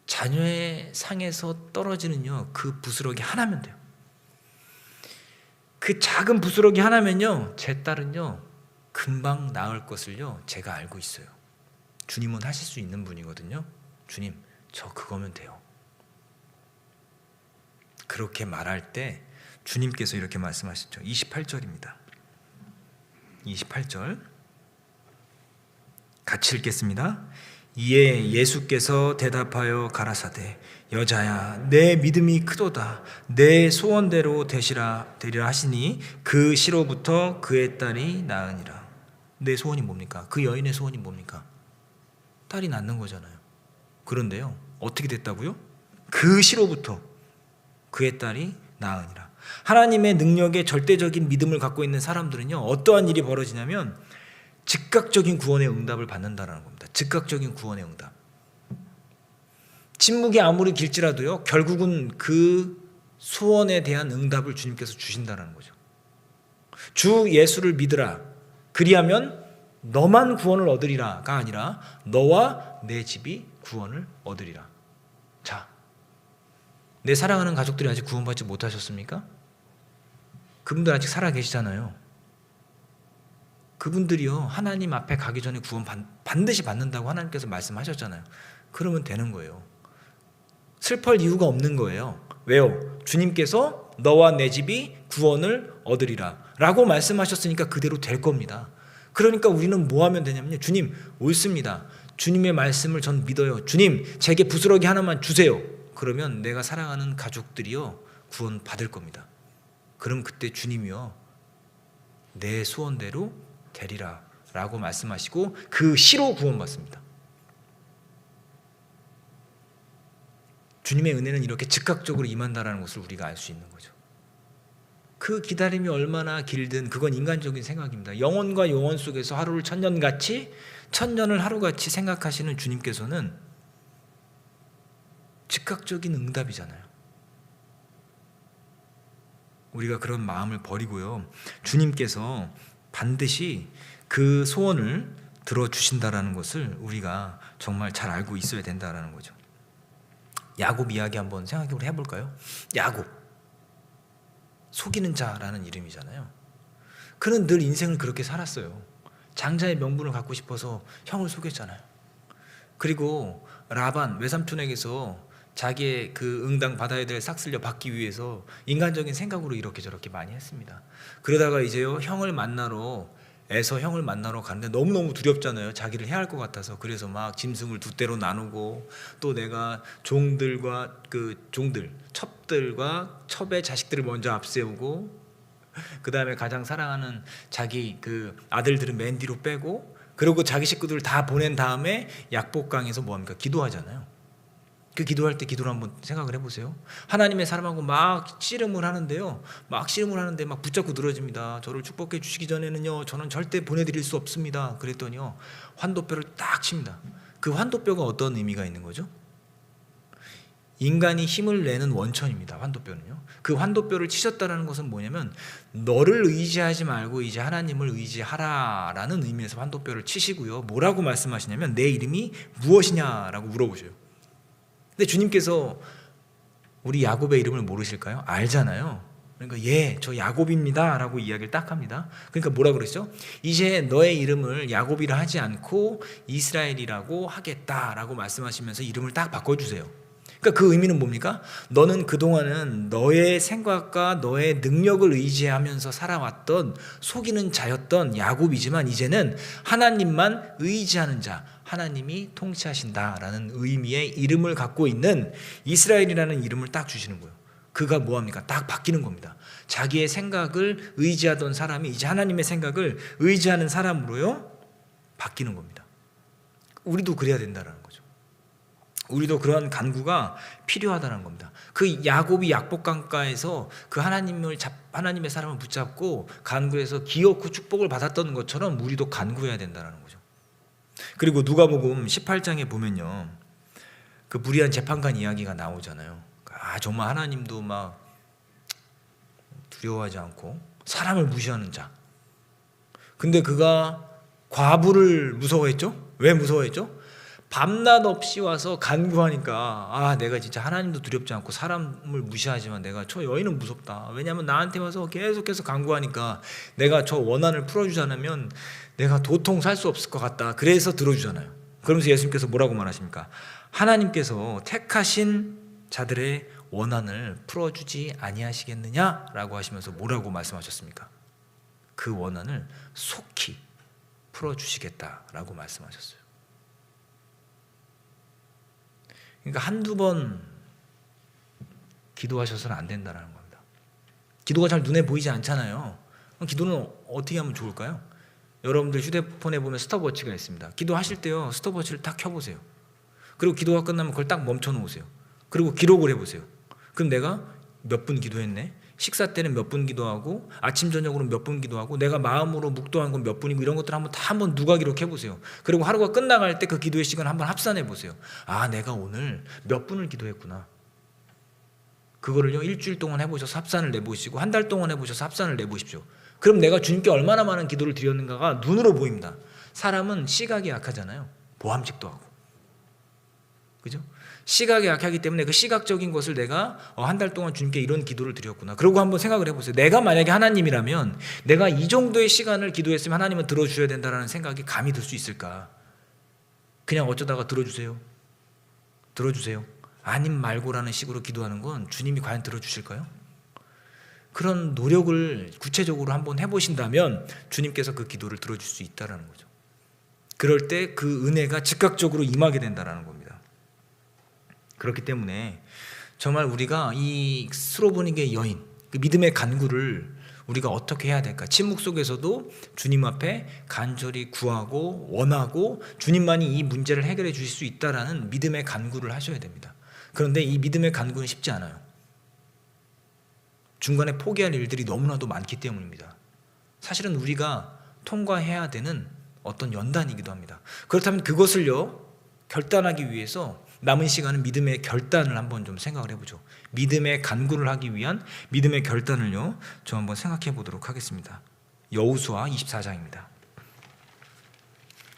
자녀의 상에서 떨어지는요 그 부스러기 하나면 돼요. 그 작은 부스러기 하나면요 제 딸은요 금방 나을 것을요 제가 알고 있어요. 주님은 하실 수 있는 분이거든요. 주님 저 그거면 돼요. 그렇게 말할 때 주님께서 이렇게 말씀하시죠. 28절입니다. 28절 같이 읽겠습니다. 이에 예수께서 대답하여 가라사대 여자야 내 믿음이 크도다 내 소원대로 되리라 하시니 그 시로부터 그의 딸이 나으니라. 내 소원이 뭡니까? 그 여인의 소원이 뭡니까? 딸이 낳는 거잖아요. 그런데요 어떻게 됐다고요? 그 시로부터 그의 딸이 나으니라. 하나님의 능력에 절대적인 믿음을 갖고 있는 사람들은요 어떠한 일이 벌어지냐면 즉각적인 구원의 응답을 받는다는 겁니다. 즉각적인 구원의 응답. 침묵이 아무리 길지라도요 결국은 그 소원에 대한 응답을 주님께서 주신다는 거죠. 주 예수를 믿으라. 그리하면 너만 구원을 얻으리라가 아니라 너와 내 집이 구원을 얻으리라. 자, 내 사랑하는 가족들이 아직 구원받지 못하셨습니까? 그분들 아직 살아 계시잖아요. 그분들이요, 하나님 앞에 가기 전에 구원 반드시 받는다고 하나님께서 말씀하셨잖아요. 그러면 되는 거예요. 슬퍼할 이유가 없는 거예요. 왜요? 주님께서 너와 내 집이 구원을 얻으리라 라고 말씀하셨으니까 그대로 될 겁니다. 그러니까 우리는 뭐 하면 되냐면요, 주님 옳습니다. 주님의 말씀을 전 믿어요. 주님 제게 부스러기 하나만 주세요. 그러면 내가 사랑하는 가족들이요 구원 받을 겁니다. 그럼 그때 주님이요 내 소원대로 되리라 라고 말씀하시고 그 시로 구원받습니다. 주님의 은혜는 이렇게 즉각적으로 임한다는 것을 우리가 알 수 있는 거죠. 그 기다림이 얼마나 길든 그건 인간적인 생각입니다. 영혼과 영혼 속에서 하루를 천년같이, 천년을 하루같이 생각하시는 주님께서는 즉각적인 응답이잖아요. 우리가 그런 마음을 버리고요, 주님께서 반드시 그 소원을 들어주신다라는 것을 우리가 정말 잘 알고 있어야 된다라는 거죠. 야곱 이야기 한번 생각해 볼까요? 야곱, 속이는 자라는 이름이잖아요. 그는 늘 인생을 그렇게 살았어요. 장자의 명분을 갖고 싶어서 형을 속였잖아요. 그리고 라반 외삼촌에게서 자기의 그 응당 받아야 될 삭슬려 받기 위해서 인간적인 생각으로 이렇게 저렇게 많이 했습니다. 그러다가 이제요, 에서 형을 만나러 가는데 너무너무 두렵잖아요. 자기를 해할 것 같아서. 그래서 막 짐승을 두 떼로 나누고, 또 내가 첩들과 첩의 자식들을 먼저 앞세우고, 그 다음에 가장 사랑하는 자기 그 아들들은 맨 뒤로 빼고, 그리고 자기 식구들을 다 보낸 다음에 약복강에서 뭐합니까? 기도하잖아요. 그 기도할 때 기도를 한번 생각을 해보세요. 하나님의 사람하고 막 씨름을 하는데요, 막 붙잡고 늘어집니다. 저를 축복해 주시기 전에는요 저는 절대 보내드릴 수 없습니다. 그랬더니요 환도뼈를 딱 칩니다. 그 환도뼈가 어떤 의미가 있는 거죠? 인간이 힘을 내는 원천입니다. 환도뼈는요. 그 환도뼈를 치셨다는 것은 뭐냐면, 너를 의지하지 말고 이제 하나님을 의지하라라는 의미에서 환도뼈를 치시고요, 뭐라고 말씀하시냐면 내 이름이 무엇이냐라고 물어보셔요. 근데 주님께서 우리 야곱의 이름을 모르실까요? 알잖아요. 그러니까 저 야곱입니다 라고 이야기를 딱 합니다. 그러니까 뭐라 그러시죠? 이제 너의 이름을 야곱이라 하지 않고 이스라엘이라고 하겠다라고 말씀하시면서 이름을 딱 바꿔주세요. 그러니까 그 의미는 뭡니까? 너는 그동안은 너의 생각과 너의 능력을 의지하면서 살아왔던 속이는 자였던 야곱이지만, 이제는 하나님만 의지하는 자, 하나님이 통치하신다라는 의미의 이름을 갖고 있는 이스라엘이라는 이름을 딱 주시는 거예요. 그가 뭐합니까? 딱 바뀌는 겁니다. 자기의 생각을 의지하던 사람이 이제 하나님의 생각을 의지하는 사람으로요 바뀌는 겁니다. 우리도 그래야 된다는 거죠. 우리도 그러한 간구가 필요하다는 겁니다. 그 야곱이 약복강가에서 그 하나님의 사람을 붙잡고 간구해서 기어코 축복을 받았던 것처럼 우리도 간구해야 된다는 거죠. 그리고 누가복음 18장에 보면요, 그 무리한 재판관 이야기가 나오잖아요. 정말 하나님도 막 두려워하지 않고 사람을 무시하는 자. 근데 그가 과부를 무서워했죠? 왜 무서워했죠? 밤낮 없이 와서 간구하니까 내가 진짜 하나님도 두렵지 않고 사람을 무시하지만 내가 저 여인은 무섭다. 왜냐하면 나한테 와서 계속해서 간구하니까 내가 저 원한을 풀어주지 않으면 내가 도통 살 수 없을 것 같다. 그래서 들어주잖아요. 그러면서 예수님께서 뭐라고 말하십니까? 하나님께서 택하신 자들의 원한을 풀어주지 아니하시겠느냐라고 하시면서 뭐라고 말씀하셨습니까? 그 원한을 속히 풀어주시겠다라고 말씀하셨어요. 그러니까 한두 번 기도하셔서는 안 된다는 겁니다. 기도가 잘 눈에 보이지 않잖아요. 그럼 기도는 어떻게 하면 좋을까요? 여러분들 휴대폰에 보면 스톱워치가 있습니다. 기도하실 때요 스톱워치를 딱 켜보세요. 그리고 기도가 끝나면 그걸 딱 멈춰 놓으세요. 그리고 기록을 해보세요. 그럼 내가 몇 분 기도했네? 식사 때는 몇 분 기도하고, 아침 저녁으로 몇 분 기도하고, 내가 마음으로 묵도한 건 몇 분이고, 이런 것들 한번 누가 기록해 보세요. 그리고 하루가 끝나갈 때 그 기도의 시간을 한번 합산해 보세요. 내가 오늘 몇 분을 기도했구나. 그거를요 일주일 동안 해보셔서 합산을 내보시고 한 달 동안 해보셔서 합산을 내보십시오. 그럼 내가 주님께 얼마나 많은 기도를 드렸는가가 눈으로 보입니다. 사람은 시각이 약하잖아요. 보암직도 하고, 그죠? 시각이 약하기 때문에 그 시각적인 것을 내가 한 달 동안 주님께 이런 기도를 드렸구나. 그러고 한번 생각을 해보세요. 내가 만약에 하나님이라면 내가 이 정도의 시간을 기도했으면 하나님은 들어주셔야 된다는 생각이 감이 들 수 있을까? 그냥 어쩌다가 들어주세요, 들어주세요, 아님 말고라는 식으로 기도하는 건 주님이 과연 들어주실까요? 그런 노력을 구체적으로 한번 해보신다면 주님께서 그 기도를 들어줄 수 있다는 거죠. 그럴 때 그 은혜가 즉각적으로 임하게 된다는 겁니다. 그렇기 때문에 정말 우리가 이 스로보닉의 여인, 그 믿음의 간구를 우리가 어떻게 해야 될까? 침묵 속에서도 주님 앞에 간절히 구하고 원하고 주님만이 이 문제를 해결해 주실 수 있다라는 믿음의 간구를 하셔야 됩니다. 그런데 이 믿음의 간구는 쉽지 않아요. 중간에 포기할 일들이 너무나도 많기 때문입니다. 사실은 우리가 통과해야 되는 어떤 연단이기도 합니다. 그렇다면 그것을요 결단하기 위해서 남은 시간은 믿음의 결단을 한번 좀 생각을 해보죠. 믿음의 간구를 하기 위한 믿음의 결단을요 좀 한번 생각해 보도록 하겠습니다. 여호수아 24장입니다.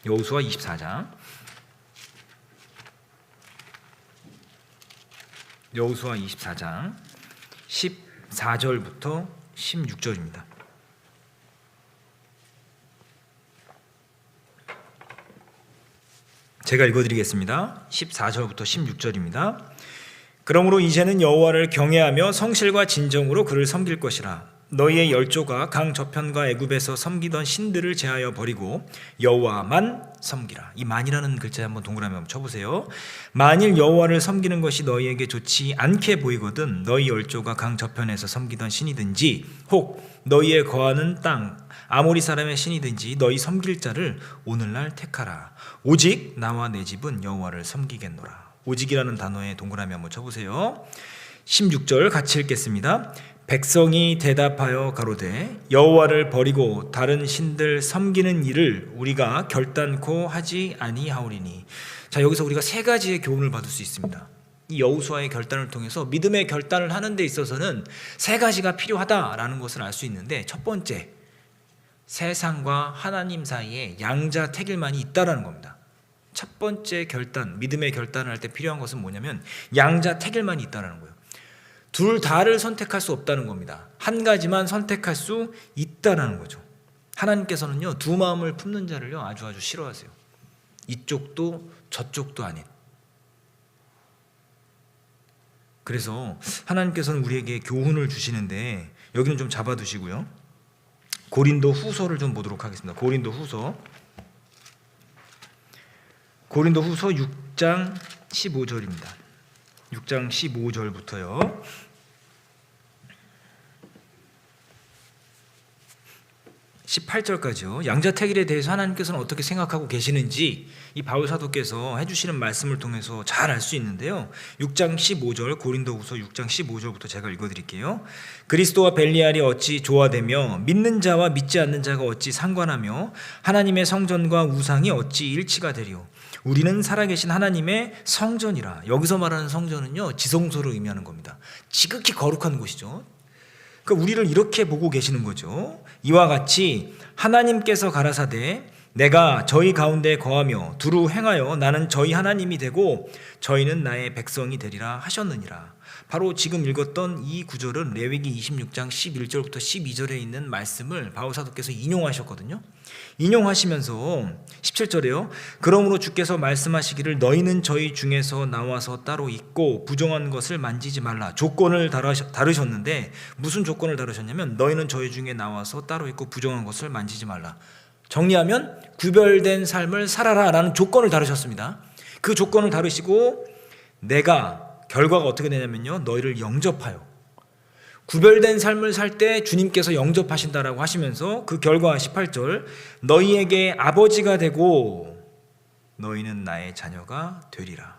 여호수아 24장, 여호수아 24장 14절부터 16절입니다. 제가 읽어드리겠습니다. 14절부터 16절입니다. 그러므로 이제는 여호와를 경외하며 성실과 진정으로 그를 섬길 것이라. 너희의 열조가 강 저편과 애굽에서 섬기던 신들을 제하여 버리고 여호와만 섬기라. 이 만이라는 글자에 한번 동그라미 한번 쳐보세요. 만일 여호와를 섬기는 것이 너희에게 좋지 않게 보이거든 너희 열조가 강 저편에서 섬기던 신이든지 혹 너희의 거하는 땅 아모리 사람의 신이든지 너희 섬길 자를 오늘날 택하라. 오직 나와 내 집은 여호와를 섬기겠노라. 오직이라는 단어에 동그라미 한번 쳐보세요. 16절 같이 읽겠습니다. 백성이 대답하여 가로되 여호와를 버리고 다른 신들 섬기는 일을 우리가 결단코 하지 아니하오리니. 자, 여기서 우리가 세 가지의 교훈을 받을 수 있습니다. 이 여호수아의 결단을 통해서 믿음의 결단을 하는 데 있어서는 세 가지가 필요하다라는 것을 알 수 있는데, 첫 번째, 세상과 하나님 사이에 양자택일만이 있다라는 겁니다. 첫 번째 결단, 믿음의 결단을 할 때 필요한 것은 뭐냐면 양자택일만이 있다라는 거예요. 둘 다를 선택할 수 없다는 겁니다. 한 가지만 선택할 수 있다라는 거죠. 하나님께서는요 두 마음을 품는 자를요 아주 싫어하세요. 이쪽도 저쪽도 아닌. 그래서 하나님께서는 우리에게 교훈을 주시는데 여기는 좀 잡아두시고요. 고린도 후서를 좀 보도록 하겠습니다. 고린도 후서 6장 15절입니다. 6장 15절부터요. 18절까지요. 양자택일에 대해서 하나님께서는 어떻게 생각하고 계시는지 이 바울 사도께서 해주시는 말씀을 통해서 잘 알 수 있는데요. 6장 15절, 고린도후서 6장 15절부터 제가 읽어드릴게요. 그리스도와 벨리알이 어찌 조화되며 믿는 자와 믿지 않는 자가 어찌 상관하며 하나님의 성전과 우상이 어찌 일치가 되리오. 우리는 살아계신 하나님의 성전이라. 여기서 말하는 성전은요 지성소를 의미하는 겁니다. 지극히 거룩한 곳이죠. 그러니까 우리를 이렇게 보고 계시는 거죠. 이와 같이 하나님께서 가라사대 내가 저희 가운데 거하며 두루 행하여 나는 저희 하나님이 되고 저희는 나의 백성이 되리라 하셨느니라. 바로 지금 읽었던 이 구절은 레위기 26장 11절부터 12절에 있는 말씀을 바울 사도께서 인용하셨거든요. 인용하시면서 17절에요. 그러므로 주께서 말씀하시기를 너희는 저희 중에서 나와서 따로 있고 부정한 것을 만지지 말라. 조건을 다루셨는데 무슨 조건을 다루셨냐면 너희는 저희 중에 나와서 따로 있고 부정한 것을 만지지 말라. 정리하면 구별된 삶을 살아라 라는 조건을 다루셨습니다. 그 조건을 다루시고 내가 결과가 어떻게 되냐면요 너희를 영접하여 구별된 삶을 살 때 주님께서 영접하신다라고 하시면서 그 결과 18절 너희에게 아버지가 되고 너희는 나의 자녀가 되리라.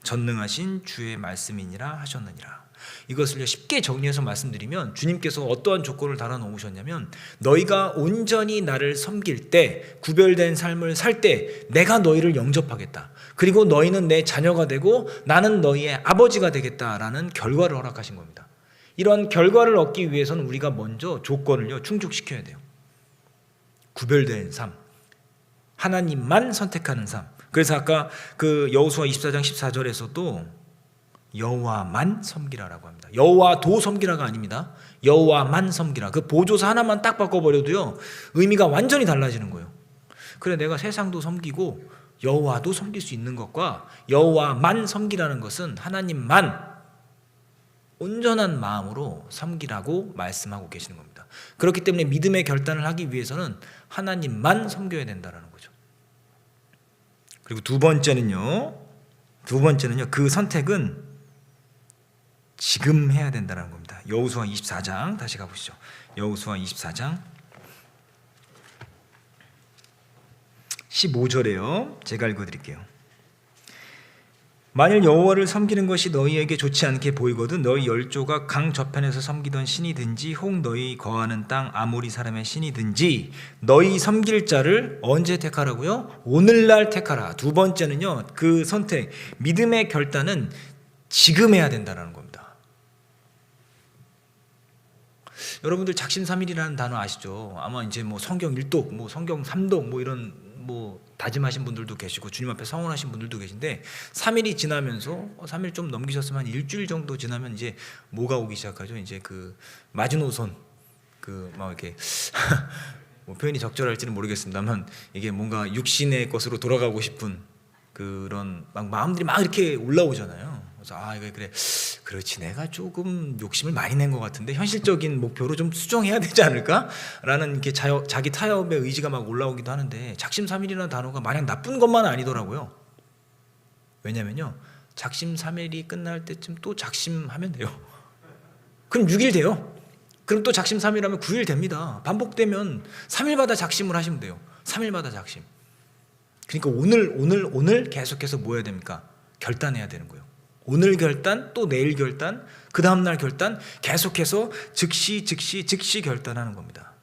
전능하신 주의 말씀이니라 하셨느니라. 이것을 쉽게 정리해서 말씀드리면 주님께서 어떠한 조건을 달아놓으셨냐면 너희가 온전히 나를 섬길 때 구별된 삶을 살 때 내가 너희를 영접하겠다. 그리고 너희는 내 자녀가 되고 나는 너희의 아버지가 되겠다라는 결과를 허락하신 겁니다. 이러한 결과를 얻기 위해서는 우리가 먼저 조건을요 충족시켜야 돼요. 구별된 삶, 하나님만 선택하는 삶. 그래서 아까 그 여호수아 24장 14절에서도 여호와만 섬기라라고 합니다. 여호와도 섬기라가 아닙니다. 여호와만 섬기라. 그 보조사 하나만 딱 바꿔버려도요 의미가 완전히 달라지는 거예요. 그래 내가 세상도 섬기고 여호와도 섬길 수 있는 것과 여호와만 섬기라는 것은 하나님만 온전한 마음으로 섬기라고 말씀하고 계시는 겁니다. 그렇기 때문에 믿음의 결단을 하기 위해서는 하나님만 섬겨야 된다는 거죠. 그리고 두 번째는요 그 선택은 지금 해야 된다는 겁니다. 여호수아 24장 다시 가보시죠. 여호수아 24장 15절에요. 제가 읽어드릴게요. 만일 여호와를 섬기는 것이 너희에게 좋지 않게 보이거든 너희 열조가 강 저편에서 섬기던 신이든지 혹 너희 거하는 땅 아모리 사람의 신이든지 너희 섬길 자를 언제 택하라고요? 오늘날 택하라. 두 번째는요 그 선택 믿음의 결단은 지금 해야 된다는 겁니다. 여러분들 작심삼일이라는 단어 아시죠? 아마 이제 뭐 성경 1독, 뭐 성경 3독 뭐 이런 뭐 다짐하신 분들도 계시고 주님 앞에 서원하신 분들도 계신데 3일이 지나면서 3일 좀 넘기셨으면 한 일주일 정도 지나면 이제 뭐가 오기 시작하죠. 이제 그 마지노선 그 막 이렇게 뭐 표현이 적절할지는 모르겠습니다만 이게 뭔가 육신의 것으로 돌아가고 싶은 그런 막 마음들이 막 이렇게 올라오잖아요. 그래서 이거 그래 그렇지 내가 조금 욕심을 많이 낸 것 같은데 현실적인 목표로 좀 수정해야 되지 않을까라는 이렇게 자기 타협의 의지가 막 올라오기도 하는데 작심삼일이라는 단어가 마냥 나쁜 것만 아니더라고요. 왜냐면요 작심삼일이 끝날 때쯤 또 작심하면 돼요. 그럼 6일 돼요. 그럼 또 작심삼일하면 9일 됩니다. 반복되면 3일마다 작심을 하시면 돼요. 3일마다 작심. 그러니까 오늘 계속해서 뭐 해야 됩니까? 결단해야 되는 거예요. 오늘 결단, 또 내일 결단, 그 다음날 결단, 계속해서 즉시 결단하는 겁니다.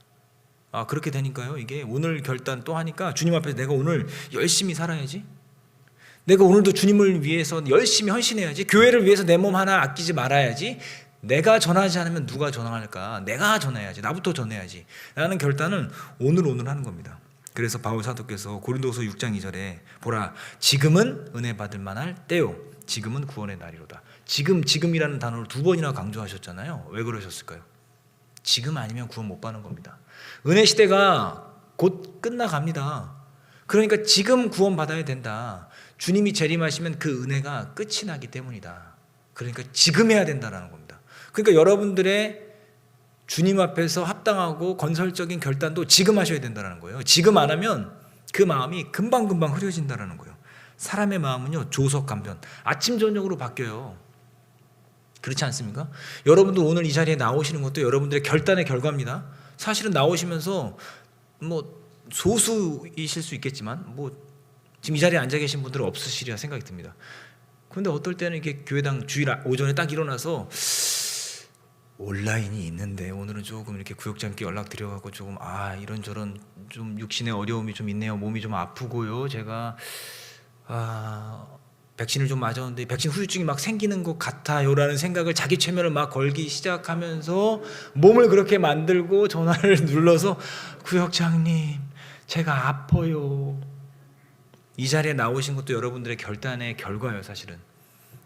그렇게 되니까요 이게 오늘 결단 또 하니까 주님 앞에서 내가 오늘 열심히 살아야지, 내가 오늘도 주님을 위해서 열심히 헌신해야지, 교회를 위해서 내 몸 하나 아끼지 말아야지, 내가 전하지 않으면 누가 전할까, 내가 전해야지, 나부터 전해야지 라는 결단을 오늘 하는 겁니다. 그래서 바울 사도께서 고린도후서 6장 2절에 보라 지금은 은혜 받을 만할 때요 지금은 구원의 날이로다. 지금이라는 단어를 2번이나 강조하셨잖아요. 왜 그러셨을까요? 지금 아니면 구원 못 받는 겁니다. 은혜 시대가 곧 끝나갑니다. 그러니까 지금 구원 받아야 된다. 주님이 재림하시면 그 은혜가 끝이 나기 때문이다. 그러니까 지금 해야 된다는 겁니다. 그러니까 여러분들의 주님 앞에서 합당하고 건설적인 결단도 지금 하셔야 된다는 거예요. 지금 안 하면 그 마음이 금방 흐려진다는 거예요. 사람의 마음은요 조석간변, 아침 저녁으로 바뀌어요. 그렇지 않습니까? 여러분들 오늘 이 자리에 나오시는 것도 여러분들의 결단의 결과입니다. 사실은 나오시면서 뭐 소수이실 수 있겠지만 뭐 지금 이 자리에 앉아 계신 분들은 없으시리라 생각이 듭니다. 그런데 어떨 때는 이렇게 교회당 주일 오전에 딱 일어나서 온라인이 있는데 오늘은 조금 이렇게 구역장께 연락드려갖고 조금 이런저런 좀 육신의 어려움이 좀 있네요. 몸이 좀 아프고요. 제가 백신을 좀 맞았는데 백신 후유증이 막 생기는 것 같아요라는 생각을 자기 최면을 막 걸기 시작하면서 몸을 그렇게 만들고 전화를 눌러서 구역장님 제가 아파요. 이 자리에 나오신 것도 여러분들의 결단의 결과예요. 사실은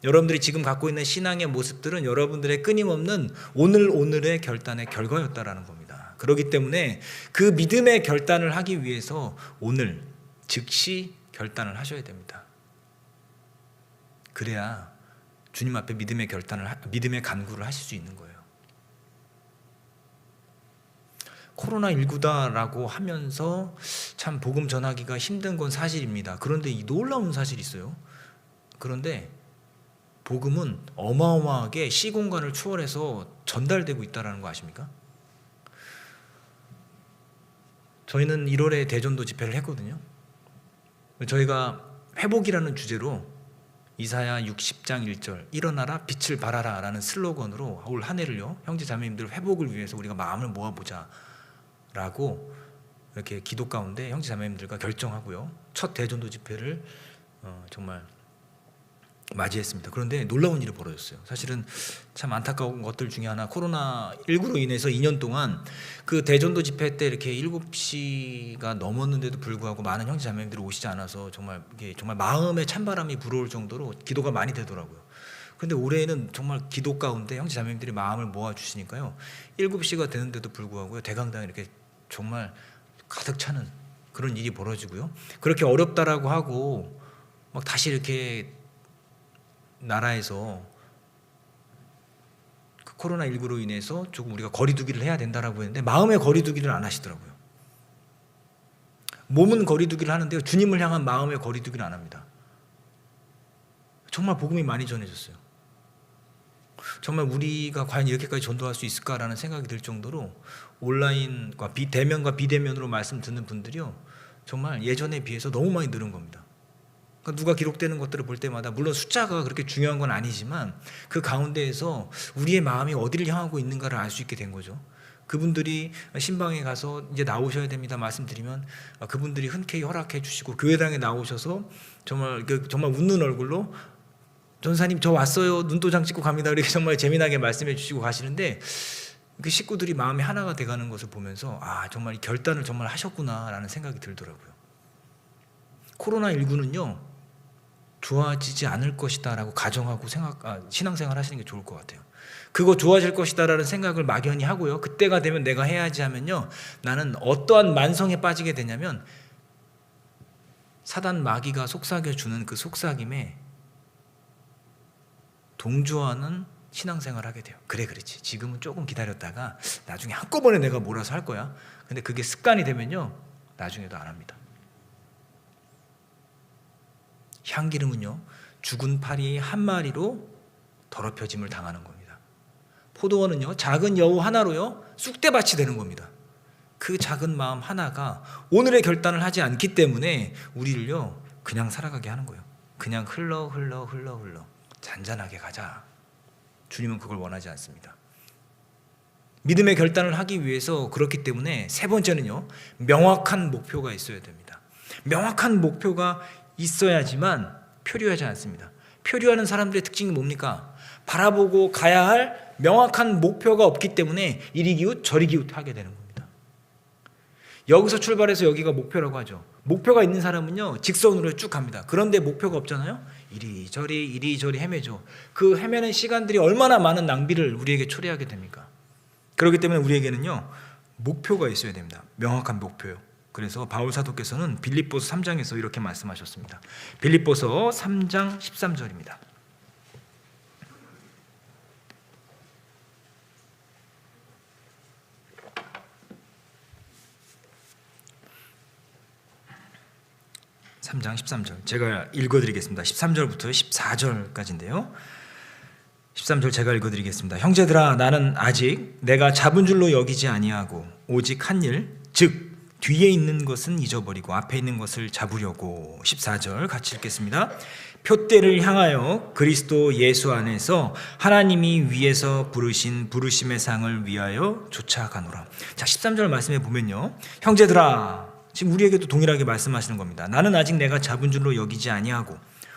여러분들이 지금 갖고 있는 신앙의 모습들은 여러분들의 끊임없는 오늘의 결단의 결과였다라는 겁니다. 그렇기 때문에 그 믿음의 결단을 하기 위해서 오늘 즉시 결단을 하셔야 됩니다. 그래야 주님 앞에 믿음의 간구를 하실 수 있는 거예요. 코로나19다라고 하면서 참 복음 전하기가 힘든 건 사실입니다. 그런데 이 놀라운 사실이 있어요. 그런데 복음은 어마어마하게 시공간을 초월해서 전달되고 있다는 거 아십니까? 저희는 1월에 대전도 집회를 했거든요. 저희가 회복이라는 주제로 이사야 60장 1절 일어나라 빛을 발하라 라는 슬로건으로 올 한 해를요 형제 자매님들 회복을 위해서 우리가 마음을 모아보자 라고 이렇게 기도 가운데 형제 자매님들과 결정하고요 첫 대전도 집회를 정말 맞이했습니다. 그런데 놀라운 일이 벌어졌어요. 사실은 참 안타까운 것들 중에 하나, 코로나19로 인해서 2년 동안 그 대전도 집회 때 이렇게 7시가 넘었는데도 불구하고 많은 형제 자매님들이 오시지 않아서 정말 이게 정말 마음에 찬바람이 불어올 정도로 기도가 많이 되더라고요. 근데 올해는 정말 기도 가운데 형제 자매님들이 마음을 모아 주시니까요 7시가 되는데도 불구하고 대강당에 이렇게 정말 가득 차는 그런 일이 벌어지고요. 그렇게 어렵다라고 하고 막 다시 이렇게 나라에서 그 코로나19로 인해서 조금 우리가 거리두기를 해야 된다라고 했는데 마음의 거리두기를 안 하시더라고요. 몸은 거리두기를 하는데요 주님을 향한 마음의 거리두기를 안 합니다. 정말 복음이 많이 전해졌어요. 정말 우리가 과연 이렇게까지 전도할 수 있을까라는 생각이 들 정도로 온라인과 대면과 비대면으로 말씀 듣는 분들이요 정말 예전에 비해서 너무 많이 늘은 겁니다. 그러니까 누가 기록되는 것들을 볼 때마다 물론 숫자가 그렇게 중요한 건 아니지만 그 가운데에서 우리의 마음이 어디를 향하고 있는가를 알 수 있게 된 거죠. 그분들이 신방에 가서 이제 나오셔야 됩니다 말씀드리면 그분들이 흔쾌히 허락해 주시고 교회당에 나오셔서 정말 웃는 얼굴로 전사님 저 왔어요 눈도장 찍고 갑니다 이렇게 정말 재미나게 말씀해 주시고 가시는데 그 식구들이 마음이 하나가 돼가는 것을 보면서 정말 이 결단을 정말 하셨구나라는 생각이 들더라고요. 코로나19는요 좋아지지 않을 것이다 라고 가정하고 신앙생활 하시는 게 좋을 것 같아요. 그거 좋아질 것이다 라는 생각을 막연히 하고요 그때가 되면 내가 해야지 하면요 나는 어떠한 만성에 빠지게 되냐면 사단 마귀가 속삭여주는 그 속삭임에 동조하는 신앙생활을 하게 돼요. 그렇지 지금은 조금 기다렸다가 나중에 한꺼번에 내가 몰아서 할 거야. 근데 그게 습관이 되면요 나중에도 안 합니다. 향기름은요 죽은 파리 한 마리로 더럽혀짐을 당하는 겁니다. 포도원은요 작은 여우 하나로요 쑥대밭이 되는 겁니다. 그 작은 마음 하나가 오늘의 결단을 하지 않기 때문에 우리를요 그냥 살아가게 하는 거예요. 그냥 흘러 잔잔하게 가자. 주님은 그걸 원하지 않습니다. 믿음의 결단을 하기 위해서 그렇기 때문에 세 번째는요 명확한 목표가 있어야 됩니다. 명확한 목표가 있어야지만 표류하지 않습니다. 표류하는 사람들의 특징이 뭡니까? 바라보고 가야 할 명확한 목표가 없기 때문에 이리 기웃 저리 기웃 하게 되는 겁니다. 여기서 출발해서 여기가 목표라고 하죠. 목표가 있는 사람은요 직선으로 쭉 갑니다. 그런데 목표가 없잖아요. 이리저리 헤매죠. 그 헤매는 시간들이 얼마나 많은 낭비를 우리에게 초래하게 됩니까? 그렇기 때문에 우리에게는요 목표가 있어야 됩니다. 명확한 목표요. 그래서 바울 사도께서는 빌립보서 3장에서 이렇게 말씀하셨습니다. 빌립보서 3장 13절입니다. (3장 13절) 제가 읽어드리겠습니다. 13절부터 14절까지인데요 13절 제가 읽어드리겠습니다. 형제들아 나는 아직 내가 잡은 줄로 여기지 아니하고 오직 한 일 즉 뒤에 있는 것은 잊어버리고 앞에 있는 것을 잡으려고. 14절 같이 읽겠습니다. 표대를 향하여 그리스도 예수 안에서 하나님이 위에서 부르신 부르심의 상을 위하여 쫓아가노라. 자 13절 말씀에 보면요 형제들아 지금 우리에게도 동일하게 말씀하시는 겁니다. 나는 아직 내가 잡은 줄로 여기지 아니하고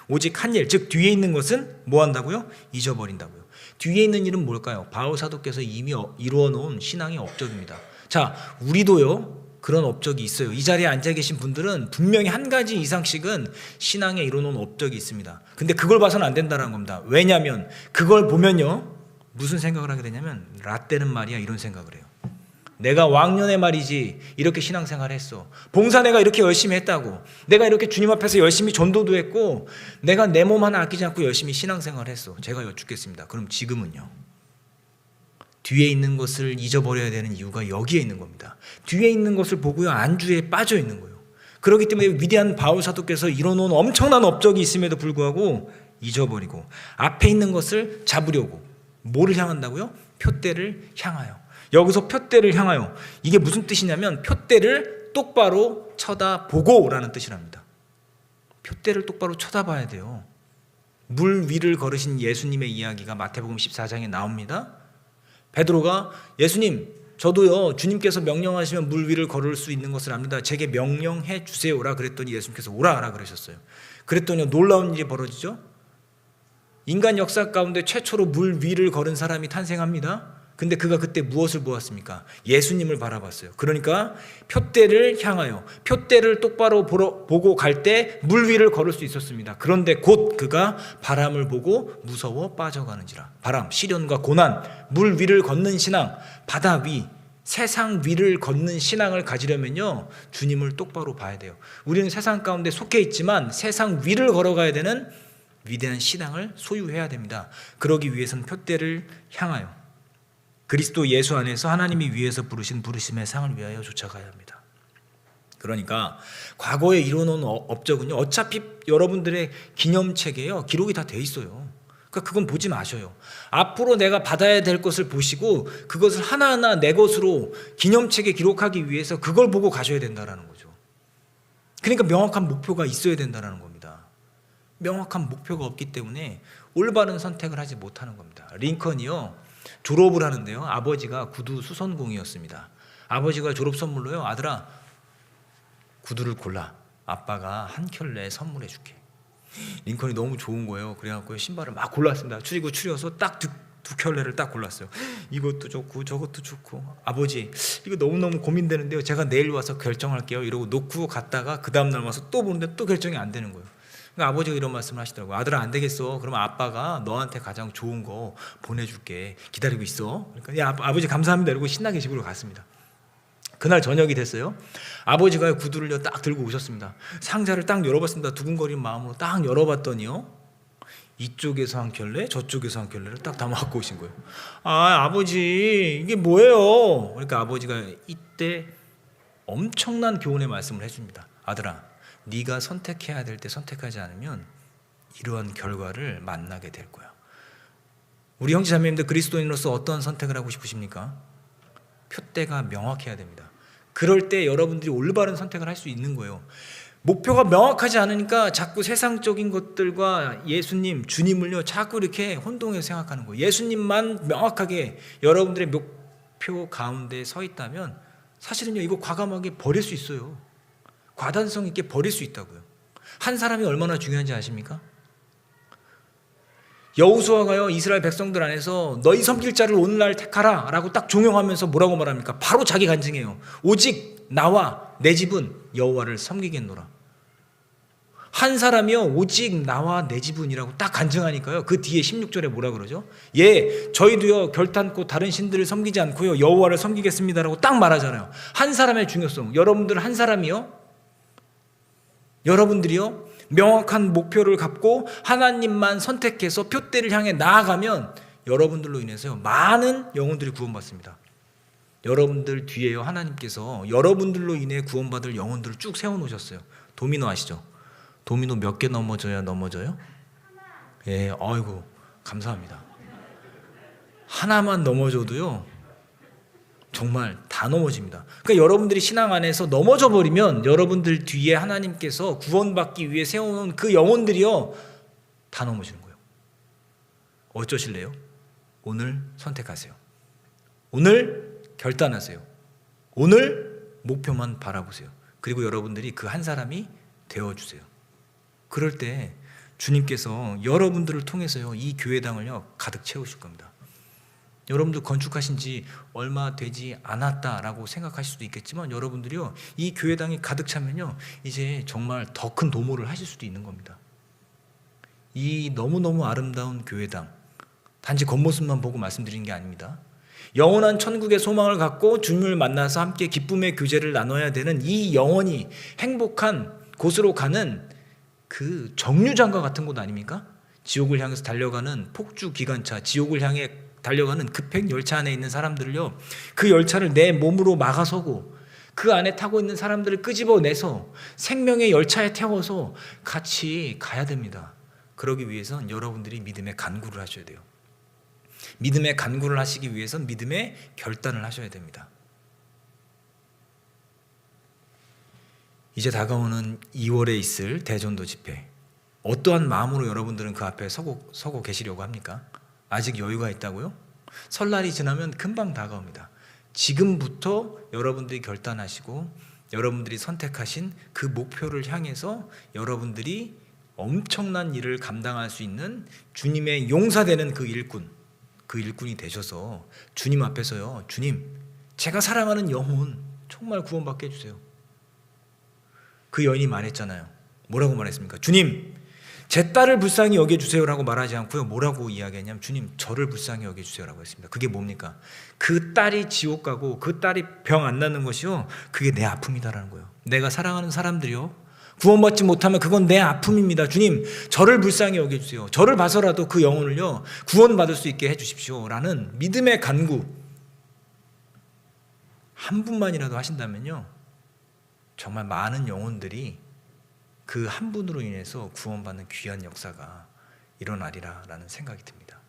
오직 한 일 즉 뒤에 있는 것은 뭐 한다고요? 잊어버린다고요. 뒤에 있는 일은 뭘까요? 바울 사도께서 이미 이루어 놓은 신앙의 업적입니다. 자 우리도요 그런 업적이 있어요. 이 자리에 앉아 계신 분들은 분명히 한 가지 이상씩은 신앙에 이뤄놓은 업적이 있습니다. 근데 그걸 봐서는 안 된다는 겁니다. 왜냐하면 그걸 보면요 무슨 생각을 하게 되냐면 라떼는 말이야 이런 생각을 해요. 내가 왕년에 말이지 이렇게 신앙생활을 했어. 봉사 내가 이렇게 열심히 했다고. 내가 이렇게 주님 앞에서 열심히 전도도 했고 내가 내 몸 하나 아끼지 않고 열심히 신앙생활을 했어. 제가 여쭙겠습니다. 그럼 지금은요? 뒤에 있는 것을 잊어버려야 되는 이유가 여기에 있는 겁니다. 뒤에 있는 것을 보고요 안주에 빠져 있는 거예요. 그렇기 때문에 위대한 바울 사도께서 이뤄놓은 엄청난 업적이 있음에도 불구하고 잊어버리고 앞에 있는 것을 잡으려고 뭐를 향한다고요? 표대를 향하여. 여기서 표대를 향하여 이게 무슨 뜻이냐면 표대를 똑바로 쳐다보고 라는 뜻이랍니다. 표대를 똑바로 쳐다봐야 돼요. 물 위를 걸으신 예수님의 이야기가 마태복음 14장에 나옵니다. 베드로가 예수님, 저도요 주님께서 명령하시면 물 위를 걸을 수 있는 것을 압니다. 제게 명령해 주세요라 그랬더니 예수님께서 오라 하라 그러셨어요. 그랬더니 놀라운 일이 벌어지죠. 인간 역사 가운데 최초로 물 위를 걸은 사람이 탄생합니다. 근데 그가 그때 무엇을 보았습니까? 예수님을 바라봤어요. 그러니까 표대를 향하여 표대를 똑바로 보고 갈 때 물 위를 걸을 수 있었습니다. 그런데 곧 그가 바람을 보고 무서워 빠져가는지라. 바람, 시련과 고난, 물 위를 걷는 신앙, 바다 위, 세상 위를 걷는 신앙을 가지려면요 주님을 똑바로 봐야 돼요. 우리는 세상 가운데 속해 있지만 세상 위를 걸어가야 되는 위대한 신앙을 소유해야 됩니다. 그러기 위해서는 표대를 향하여 그리스도 예수 안에서 하나님이 위에서 부르신 부르심의 상을 위하여 쫓아가야 합니다. 그러니까 과거에 이뤄놓은 업적은요 어차피 여러분들의 기념책에요 기록이 다 돼 있어요. 그러니까 그건 보지 마셔요. 앞으로 내가 받아야 될 것을 보시고 그것을 하나하나 내 것으로 기념책에 기록하기 위해서 그걸 보고 가셔야 된다는 거죠. 그러니까 명확한 목표가 있어야 된다는 겁니다. 명확한 목표가 없기 때문에 올바른 선택을 하지 못하는 겁니다. 링컨이요 졸업을 하는데요 아버지가 구두 수선공이었습니다. 아버지가 졸업 선물로요 아들아 구두를 골라 아빠가 한 켤레 선물해 줄게. 링컨이 너무 좋은 거예요. 그래갖고 신발을 막 골랐습니다. 추려서 딱 두 켤레를 딱 골랐어요. 이것도 좋고 저것도 좋고 아버지 이거 너무너무 고민되는데요 제가 내일 와서 결정할게요 이러고 놓고 갔다가 그 다음날 와서 또 보는데 또 결정이 안 되는 거예요. 그러니까 아버지가 이런 말씀을 하시더라고요. 아들아 안 되겠어. 그러면 아빠가 너한테 가장 좋은 거 보내줄게. 기다리고 있어. 그러니까 야, 아버지 감사합니다. 이러고 신나게 집으로 갔습니다. 그날 저녁이 됐어요. 아버지가 구두를 딱 들고 오셨습니다. 상자를 딱 열어봤습니다. 두근거리는 마음으로 딱 열어봤더니요 이쪽에서 한 켤레 저쪽에서 한 켤레를 딱 담아 갖고 오신 거예요. 아 아버지 이게 뭐예요? 그러니까 아버지가 이때 엄청난 교훈의 말씀을 해줍니다. 아들아 네가 선택해야 될 때 선택하지 않으면 이러한 결과를 만나게 될 거야. 우리 형제 자매님들 그리스도인으로서 어떤 선택을 하고 싶으십니까? 표대가 명확해야 됩니다. 그럴 때 여러분들이 올바른 선택을 할 수 있는 거예요. 목표가 명확하지 않으니까 자꾸 세상적인 것들과 예수님, 주님을요 자꾸 이렇게 혼동해서 생각하는 거예요. 예수님만 명확하게 여러분들의 목표 가운데 서 있다면 사실은요 이거 과감하게 버릴 수 있어요. 과단성 있게 버릴 수 있다고요. 한 사람이 얼마나 중요한지 아십니까? 여호수아가요 이스라엘 백성들 안에서 너희 섬길 자를 오늘날 택하라 라고 딱 종용하면서 뭐라고 말합니까? 바로 자기 간증해요. 오직 나와 내 집은 여호와를 섬기겠노라. 한 사람이요 오직 나와 내 집은이라고 딱 간증하니까요 그 뒤에 16절에 뭐라 그러죠? 예 저희도요 결탄코 다른 신들을 섬기지 않고요 여호와를 섬기겠습니다라고 딱 말하잖아요. 한 사람의 중요성. 여러분들 한 사람이요 여러분들이요 명확한 목표를 갖고 하나님만 선택해서 표대를 향해 나아가면 여러분들로 인해서요 많은 영혼들이 구원받습니다. 여러분들 뒤에요 하나님께서 여러분들로 인해 구원받을 영혼들을 쭉 세워놓으셨어요. 도미노 아시죠? 도미노 몇 개 넘어져야 넘어져요? 예, 아이고 감사합니다. 하나만 넘어져도요 정말 다 넘어집니다. 그러니까 여러분들이 신앙 안에서 넘어져 버리면 여러분들 뒤에 하나님께서 구원받기 위해 세워놓은 그 영혼들이요 다 넘어지는 거예요. 어쩌실래요? 오늘 선택하세요. 오늘 결단하세요. 오늘 목표만 바라보세요. 그리고 여러분들이 그 한 사람이 되어주세요. 그럴 때 주님께서 여러분들을 통해서요 이 교회당을요 가득 채우실 겁니다. 여러분들 건축하신 지 얼마 되지 않았다라고 생각하실 수도 있겠지만 여러분들이요 이 교회당이 가득 차면요 이제 정말 더 큰 도모를 하실 수도 있는 겁니다. 이 너무너무 아름다운 교회당 단지 겉모습만 보고 말씀드리는 게 아닙니다. 영원한 천국의 소망을 갖고 주님을 만나서 함께 기쁨의 교제를 나눠야 되는 이 영원히 행복한 곳으로 가는 그 정류장과 같은 곳 아닙니까? 지옥을 향해서 달려가는 폭주 기관차, 지옥을 향해 달려가는 급행 열차 안에 있는 사람들을요 그 열차를 내 몸으로 막아서고 그 안에 타고 있는 사람들을 끄집어내서 생명의 열차에 태워서 같이 가야 됩니다. 그러기 위해선 여러분들이 믿음의 간구를 하셔야 돼요. 믿음의 간구를 하시기 위해선 믿음의 결단을 하셔야 됩니다. 이제 다가오는 2월에 있을 대전도 집회 어떠한 마음으로 여러분들은 그 앞에 서고 계시려고 합니까? 아직 여유가 있다고요? 설날이 지나면 금방 다가옵니다. 지금부터 여러분들이 결단하시고 여러분들이 선택하신 그 목표를 향해서 여러분들이 엄청난 일을 감당할 수 있는 주님의 용사되는 그 일꾼이 되셔서 주님 앞에서요, 주님, 제가 사랑하는 영혼 정말 구원받게 해주세요. 그 여인이 말했잖아요. 뭐라고 말했습니까? 주님, 제 딸을 불쌍히 여겨주세요라고 말하지 않고요, 뭐라고 이야기했냐면 주님, 저를 불쌍히 여겨주세요라고 했습니다. 그게 뭡니까? 그 딸이 지옥 가고 그 딸이 병 안 낫는 것이요, 그게 내 아픔이다라는 거예요. 내가 사랑하는 사람들이요, 구원받지 못하면 그건 내 아픔입니다. 주님, 저를 불쌍히 여겨주세요. 저를 봐서라도 그 영혼을요, 구원받을 수 있게 해주십시오 라는 믿음의 간구 한 분만이라도 하신다면요, 정말 많은 영혼들이 그 한 분으로 인해서 구원받는 귀한 역사가 일어나리라라는 생각이 듭니다.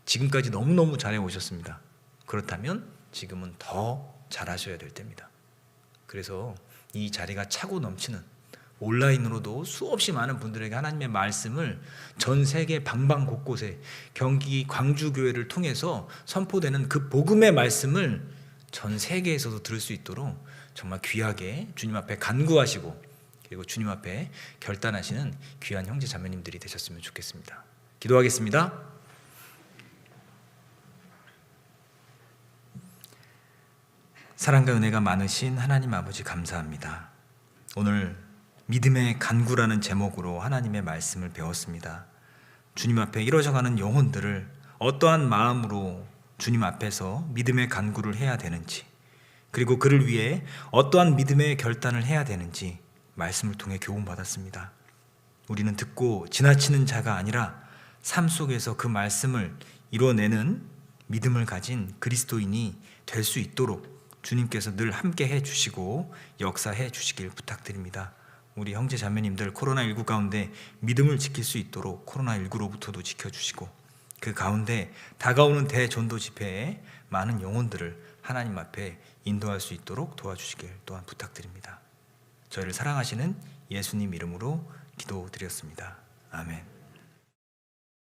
지금까지 너무너무 잘해 오셨습니다. 그렇다면 지금은 더 잘하셔야 될 때입니다. 그래서 이 자리가 차고 넘치는, 온라인으로도 수없이 많은 분들에게 하나님의 말씀을 전 세계 방방 곳곳에 경기 광주교회를 통해서 선포되는 그 복음의 말씀을 전 세계에서도 들을 수 있도록 정말 귀하게 주님 앞에 간구하시고, 그리고 주님 앞에 결단하시는 귀한 형제 자매님들이 되셨으면 좋겠습니다. 기도하겠습니다. 사랑과 은혜가 많으신 하나님 아버지, 감사합니다. 오늘 믿음의 간구라는 제목으로 하나님의 말씀을 배웠습니다. 주님 앞에 이뤄져가는 영혼들을 어떠한 마음으로 주님 앞에서 믿음의 간구를 해야 되는지, 그리고 그를 위해 어떠한 믿음의 결단을 해야 되는지 말씀을 통해 교훈받았습니다. 우리는 듣고 지나치는 자가 아니라 삶 속에서 그 말씀을 이뤄내는 믿음을 가진 그리스도인이 될 수 있도록 주님께서 늘 함께 해주시고 역사해 주시길 부탁드립니다. 우리 형제 자매님들 코로나19 가운데 믿음을 지킬 수 있도록 코로나19로부터도 지켜주시고, 그 가운데 다가오는 대전도 집회에 많은 영혼들을 하나님 앞에 인도할 수 있도록 도와주시길 또한 부탁드립니다. 저희를 사랑하시는 예수님 이름으로 기도드렸습니다. 아멘.